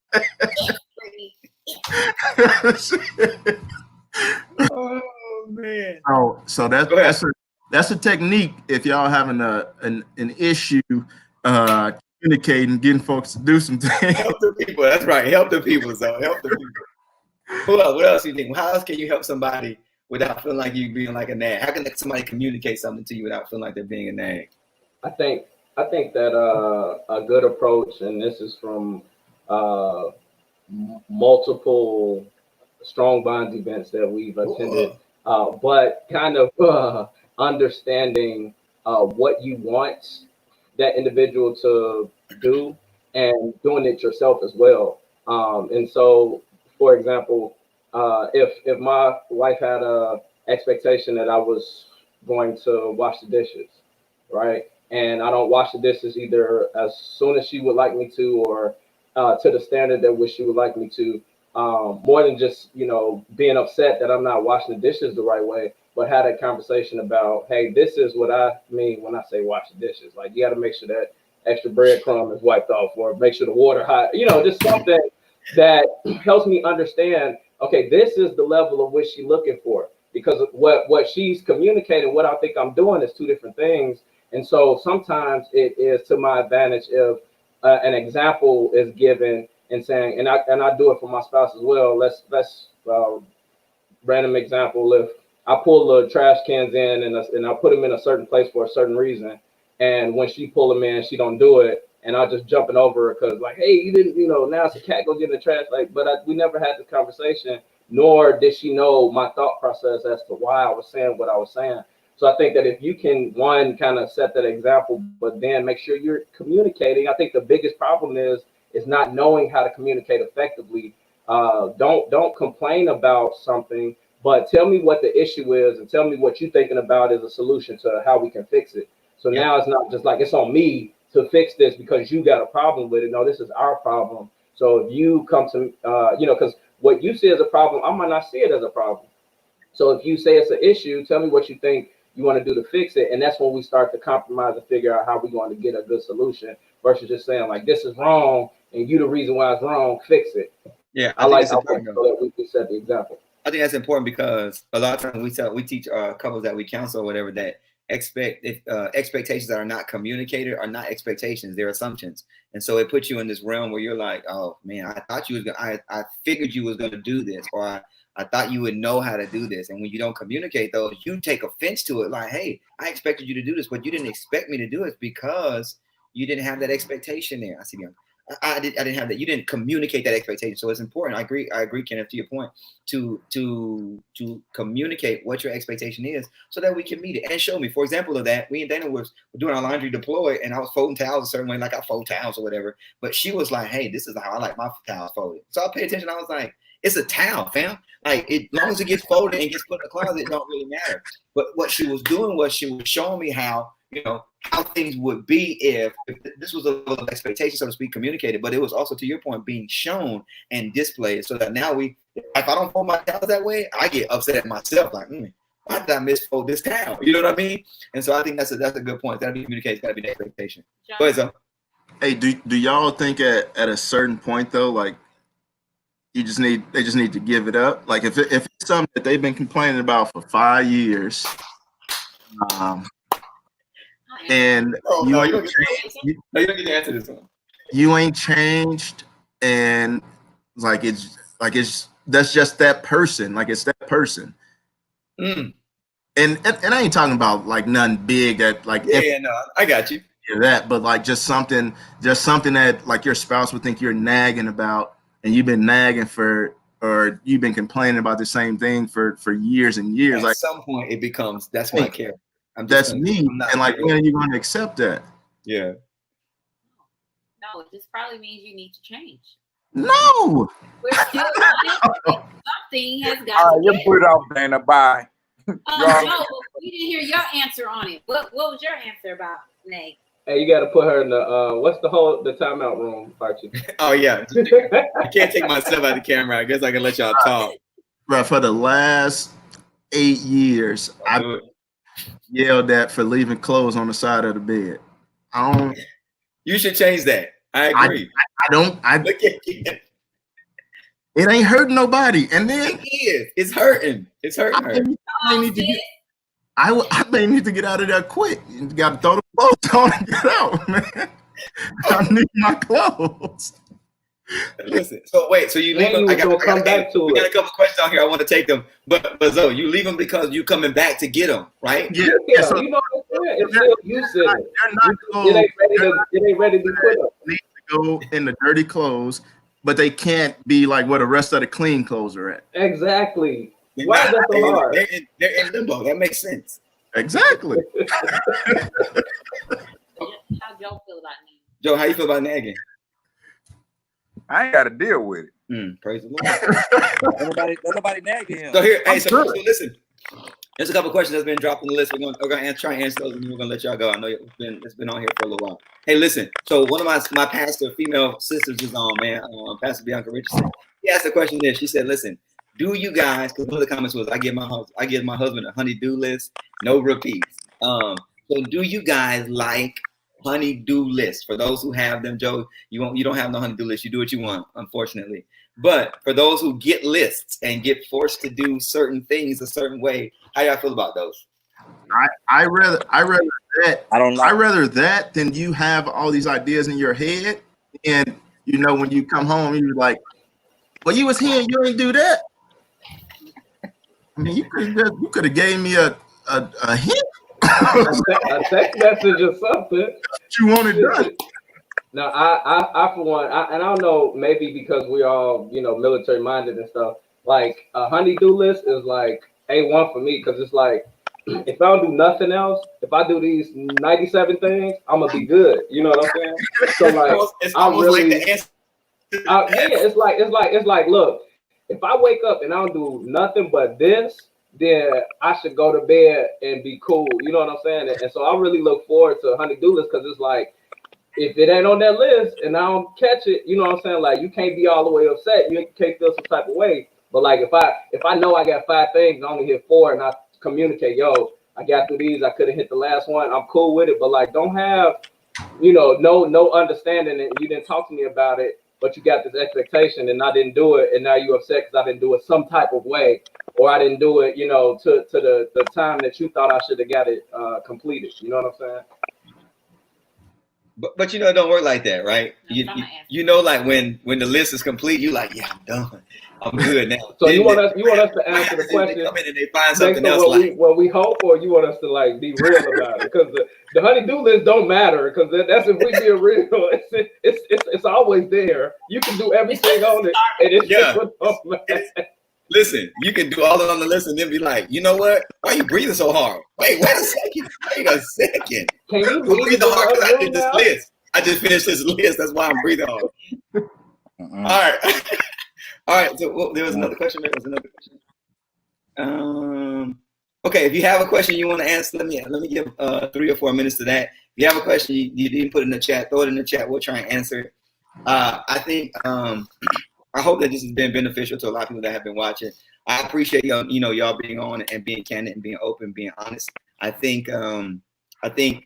Oh man. So that's a technique if y'all having an issue communicating, getting folks to do some things. Help the people. That's right. Help the people. So help the people. Who else? What else do you think? How else can you help somebody without feeling like you being like a nag? How can somebody communicate something to you without feeling like they're being a nag? I think that a good approach, and this is from multiple strong bonds events that we've attended, but kind of understanding what you want that individual to do and doing it yourself as well. And so, for example, if my wife had a expectation that I was going to wash the dishes, right? And I don't wash the dishes either as soon as she would like me to, or to the standard at which she would like me to, more than just, you know, being upset that I'm not washing the dishes the right way, but had a conversation about, hey, this is what I mean when I say wash the dishes. Like, you got to make sure that extra breadcrumb is wiped off, or make sure the water hot, you know, just something that helps me understand, okay, this is the level of which she's looking for, because what she's communicating, what I think I'm doing is two different things. And so sometimes it is to my advantage if an example is given and saying, and I do it for my spouse as well. Let's random example. If I pull the trash cans in and I put them in a certain place for a certain reason, and when she pull them in, she don't do it, and I just jumping over her because like, hey, you didn't, you know, now it's a cat, go get in the trash. Like, but we never had this conversation, nor did she know my thought process as to why I was saying what I was saying. So I think that if you can, one, kind of set that example, but then make sure you're communicating. I think the biggest problem is not knowing how to communicate effectively. Don't complain about something, but tell me what the issue is and tell me what you're thinking about as a solution to how we can fix it. So now it's not just like it's on me to fix this because you got a problem with it. No, this is our problem. So if you come to, you know, because what you see as a problem, I might not see it as a problem. So if you say it's an issue, tell me what you think you want to do to fix it. And that's when we start to compromise and figure out how we're going to get a good solution versus just saying like, this is wrong and you the reason why it's wrong, fix it. Yeah, I like so that we set the example. I think that's important because a lot of times we teach couples that we counsel or whatever that expectations that are not communicated are not expectations, they're assumptions. And so it puts you in this realm where you're like, oh man, I thought you was gonna, I figured you was going to do this, or I thought you would know how to do this. And when you don't communicate those, you take offense to it. Like, hey, I expected you to do this, but you didn't expect me to do it because you didn't have that expectation there. I see you. I didn't have that. You didn't communicate that expectation. So it's important. I agree, Kenneth, to your point, to communicate what your expectation is so that we can meet it and show me. For example of that, we and Dana were doing our laundry deploy and I was folding towels a certain way, like I fold towels or whatever. But she was like, hey, this is how I like my towels folded. So I paid attention. I was like, it's a towel, fam. Like, as long as it gets folded and gets put in the closet, it don't really matter. But what she was doing was she was showing me how, you know, how things would be if this was a little expectation, so to speak, communicated, but it was also, to your point, being shown and displayed so that now if I don't fold my towels that way, I get upset at myself, like, why did I misfold this towel? You know what I mean? And so I think that's a good point. That'll be communicated, it's gotta be an expectation. Go ahead, so. Hey, do y'all think at a certain point though, like they just need to give it up? Like if it's something that they've been complaining about for 5 years, and you don't get to answer this one. You ain't changed, and that's just that person. Like it's that person. And I ain't talking about like nothing big that like. Yeah, no, I got you. of that, but like just something that like your spouse would think you're nagging about, and you've been nagging or you've been complaining about the same thing for years and years. At like some point, it becomes that's my character. That's me, and like when are you going to accept that? Yeah. No, it just probably means you need to change. No. We're still something has got to You put it off, Dana. Bye. no, we didn't hear your answer on it. What was your answer about Nate? Hey, you got to put her in the what's the timeout room, Archie? Oh yeah. I can't take myself out of the camera. I guess I can let y'all talk. Bro, for the last 8 years, I yelled at for leaving clothes on the side of the bed. You should change that. I agree. Look at it. It ain't hurting nobody. And then it is. It's hurting. It's hurting her. I may need to get out of there quick. You got to throw the clothes on and get out, man. I need my clothes. Listen. So wait. So you leave them? I got a couple questions on here. I want to take them, but Zoe, you leave them because you coming back to get them, right? Yeah. So, you know what I'm saying? It's still usage. It ain't ready to be put up. They need to go in the dirty clothes, but they can't be like where the rest of the clean clothes are at. Exactly. Why is that so hard? They're in limbo. That makes sense. Exactly. How Joe feel about nagging? Joe, how you feel about nagging? I ain't got to deal with it. Praise the Lord. Nobody nagging him. So here, so listen. There's a couple questions that's been dropped on the list. We're gonna try and answer those, and we're gonna let y'all go. I know it's been on here for a little while. Hey, listen. So one of my pastor female sisters is on, man. Pastor Bianca Richardson. She asked the question there. She said, "Listen, do you guys?" Because one of the comments was, "I give my husband a honey-do list, no repeats." So do you guys like honey-do lists? For those who have them, Joe, you don't have no honey-do list. You do what you want, unfortunately. But for those who get lists and get forced to do certain things a certain way, how y'all feel about those? I rather that. I don't know. I rather that than you have all these ideas in your head, and you know when you come home, you're like, "Well, you was here and you ain't do that." I mean, you could have gave me a hint, a text message or something. you wanted done. Now, I for one, and I don't know, maybe because we're all, military minded and stuff, like a honey-do list is like A1 for me, because it's like, if I don't do nothing else, if I do these 97 things, I'm going to be good. You know what I'm saying? So like, it's almost like the answer. It's like, look, if I wake up and I don't do nothing but this, then I should go to bed and be cool. You know what I'm saying? And so I really look forward to a honey-do list, because it's like, if it ain't on that list and I don't catch it, you know what I'm saying? Like, you can't be all the way upset. You can't feel some type of way. But like, if I know I got 5 things, I only hit 4, and I communicate, yo, I got through these, I could have hit the last one, I'm cool with it. But like, don't have, no understanding, and you didn't talk to me about it, but you got this expectation and I didn't do it, and now you upset because I didn't do it some type of way, or I didn't do it, to the time that you thought I should have got it completed. You know what I'm saying? But it don't work like that, right? Like when the list is complete, you like, yeah, I'm done. I'm good now. So you want us to answer the question? They come in and they find something else what we hope, or you want us to like be real about it? Because the honey-do list don't matter, because that's if we be real. It's always there. You can do everything on it, and it's just don't matter. Listen, you can do all that on the list and then be like, you know what? Why are you breathing so hard? Wait a second. Can you breathe so hard? Because I did this list. I just finished this list. That's why I'm breathing hard. All right. So there was another question. Okay. If you have a question you want to ask, let me give 3 or 4 minutes to that. If you have a question you didn't put in the chat, throw it in the chat. We'll try and answer it. I think I hope that this has been beneficial to a lot of people that have been watching. I appreciate y'all being on and being candid and being open, being honest. I think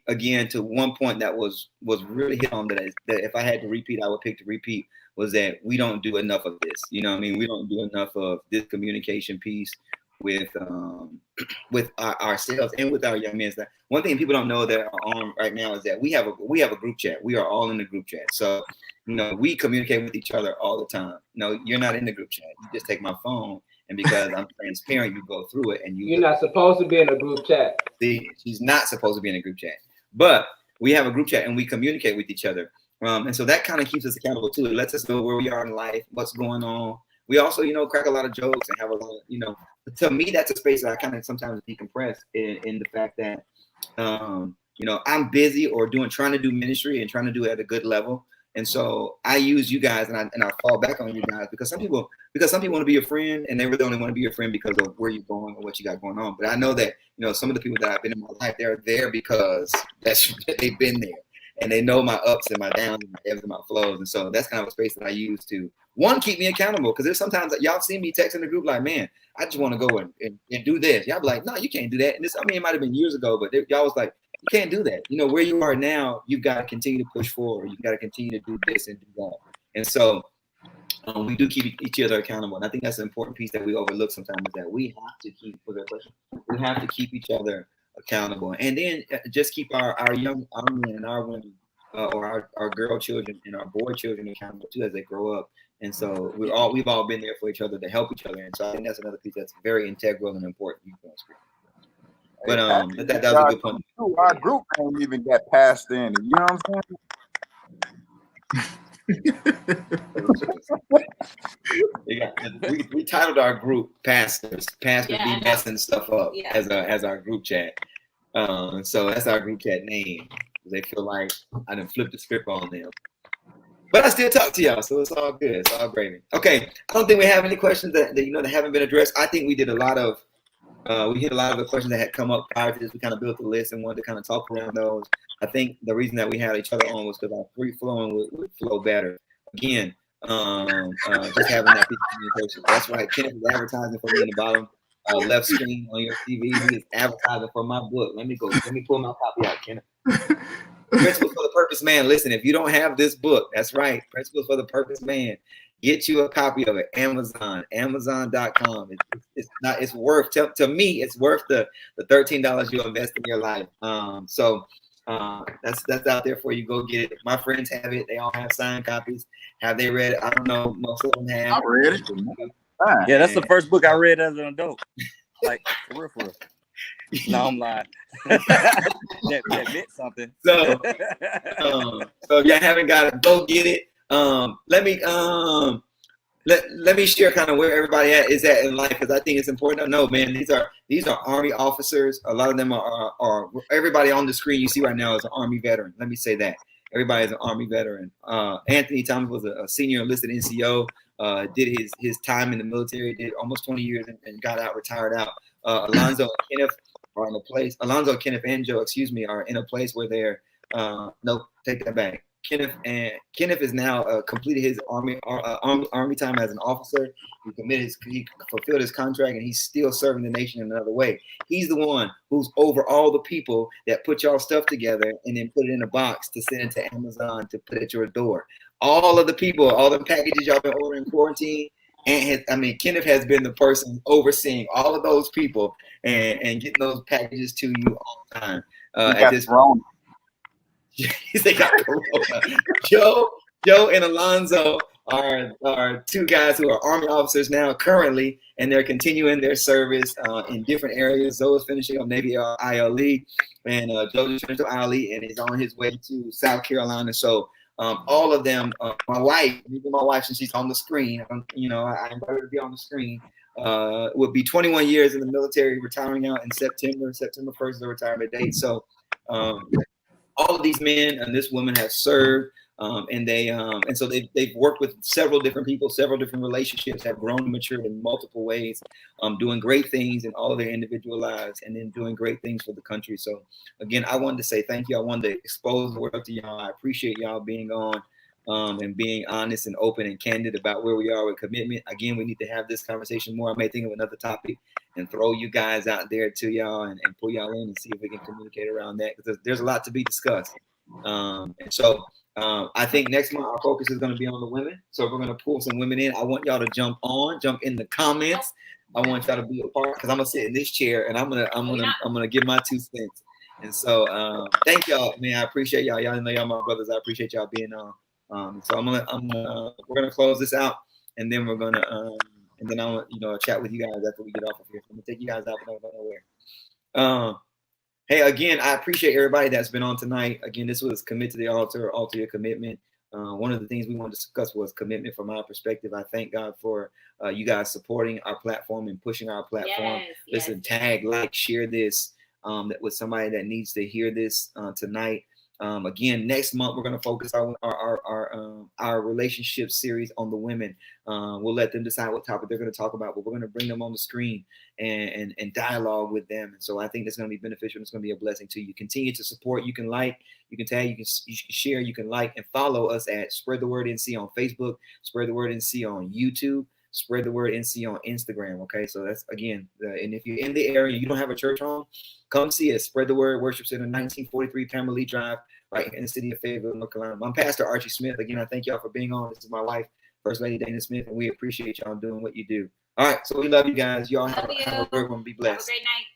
again, to one point that was really hit on, that if I had to repeat, I would pick to repeat, was that we don't do enough of this. You know what I mean? We don't do enough of this communication piece with ourselves and with our young men. One thing people don't know that are on right now is that we have a group chat. We are all in the group chat. So, we communicate with each other all the time. No, you're not in the group chat. You just take my phone, and because I'm transparent, you go through it, and you're not supposed to be in a group chat. See, she's not supposed to be in a group chat. But we have a group chat and we communicate with each other. And so that kind of keeps us accountable too. It lets us know where we are in life, what's going on. We also, crack a lot of jokes and have a lot of, to me, that's a space that I kind of sometimes decompress in the fact that, I'm busy or trying to do ministry and trying to do it at a good level. And so I use you guys and I fall back on you guys because some people want to be your friend and they really only want to be your friend because of where you're going or what you got going on. But I know that, some of the people that I've been in my life, they're there because they've been there and they know my ups and my downs and my ebbs and my flows. And so that's kind of a space that I use to, one, keep me accountable. Because there's sometimes y'all see me texting the group like, man, I just want to go and do this. Y'all be like, no, you can't do that. And this, it might have been years ago, but y'all was like, you can't do that. Where you are now, you've got to continue to push forward. You've got to continue to do this and do that. And so we do keep each other accountable. And I think that's an important piece that we overlook sometimes is that we have to keep, we have to keep each other accountable. And then just keep our young men and our women or our girl children and our boy children accountable too as they grow up. And so we've all been there for each other to help each other. And so I think that's another piece that's very integral and important. But that was a good point. Our group ain't even get passed in. You know what I'm saying? we titled our group Pastors be messing stuff up as our group chat. So that's our group chat name. They feel like I done flipped the script on them. But I still talk to y'all, so it's all good. It's all gravy. Okay, I don't think we have any questions that haven't been addressed. I think we did a lot of we hit a lot of the questions that had come up prior to this. We kind of built the list and wanted to kind of talk around those. I think the reason that we had each other on was because our free flowing would flow better. Again, just having that piece of communication. That's right. Kenneth is advertising for me in the bottom left screen on your TV. He is advertising for my book. Let me pull my copy out, Kenneth. Principles for the Purpose Man. Listen, if you don't have this book, that's right. Principles for the Purpose Man. Get you a copy of it. Amazon.com. It's worth to me. It's worth the $13 you invest in your life. So that's out there for you. Go get it. My friends have it. They all have signed copies. Have they read it? I don't know. Most of them have. I read it. Yeah, that's the first book I read as an adult. Like for real. No, I'm lying. that meant something. So if you haven't got it, go get it. Let me share kind of where everybody is at in life because I think it's important to know, man. These are Army officers. A lot of them are everybody on the screen you see right now is an Army veteran. Let me say that everybody is an Army veteran. Anthony Thomas was a senior enlisted NCO. Did his time in the military. Did almost 20 years and got out, retired out. Alonzo Kenneth and Joe, are in a place where they're no, take that back. Kenneth is now completed his army time as an officer. He fulfilled his contract, and he's still serving the nation in another way. He's the one who's over all the people that put y'all stuff together and then put it in a box to send it to Amazon to put at your door. All of the people, all the packages y'all been ordering in quarantine. And Kenneth has been the person overseeing all of those people and getting those packages to you all the time. At this wrong. They got corona. Joe and Alonzo are two guys who are Army officers now currently, and they're continuing their service in different areas. Zoe is finishing up Navy ILE, and Joe just finished up ILE and is on his way to South Carolina. So all of them, my wife, since she's on the screen, I invite her to be on the screen, would be 21 years in the military, retiring out in September. September 1st is the retirement date. So all of these men and this woman have served, and so they've worked with several different people, several different relationships, have grown and matured in multiple ways, doing great things in all of their individual lives, and then doing great things for the country. So again, I wanted to say thank you. I wanted to expose the world to y'all. I appreciate y'all being on and being honest and open and candid about where we are with commitment. Again, we need to have this conversation more. I may think of another topic and throw you guys out there to y'all and pull y'all in and see if we can communicate around that, because there's a lot to be discussed. And so I think next month our focus is going to be on the women. So if we're going to pull some women in, I want y'all to jump in the comments. I want y'all to be a part, because I'm gonna sit in this chair and I'm gonna give my 2 cents. And so thank y'all, man. I appreciate y'all. Y'all know y'all my brothers. I appreciate y'all being on. So we're gonna close this out, and then we're gonna and then I'll chat with you guys after we get off of here. So I'm gonna take you guys out, but I don't go nowhere. Hey, again, I appreciate everybody that's been on tonight. Again, this was Commit to the Altar, Alter Your Commitment. One of the things we wanted to discuss was commitment from our perspective. I thank God for you guys supporting our platform and pushing our platform. Yes, Listen, tag, like, share this with somebody that needs to hear this tonight. Again, next month we're going to focus on our relationship series on the women. We'll let them decide what topic they're going to talk about, but we're going to bring them on the screen and dialogue with them. And so I think that's going to be beneficial. It's going to be a blessing to you. Continue to support. You can like, you can tag, you can share, you can like and follow us at Spread the Word NC on Facebook, Spread the Word NC on YouTube, Spread the Word NC on Instagram. Okay, so that's again, and if you're in the area, you don't have a church home, come see us. Spread the Word Worship Center, 1943 Pamela Lee Drive, right in the city of Fayetteville, North Carolina. I'm Pastor Archie Smith. Again, I thank y'all for being on. This is my wife, First Lady Dana Smith, and we appreciate y'all doing what you do. All right, so we love you guys. Y'all have a good one. Be blessed. Have a great night.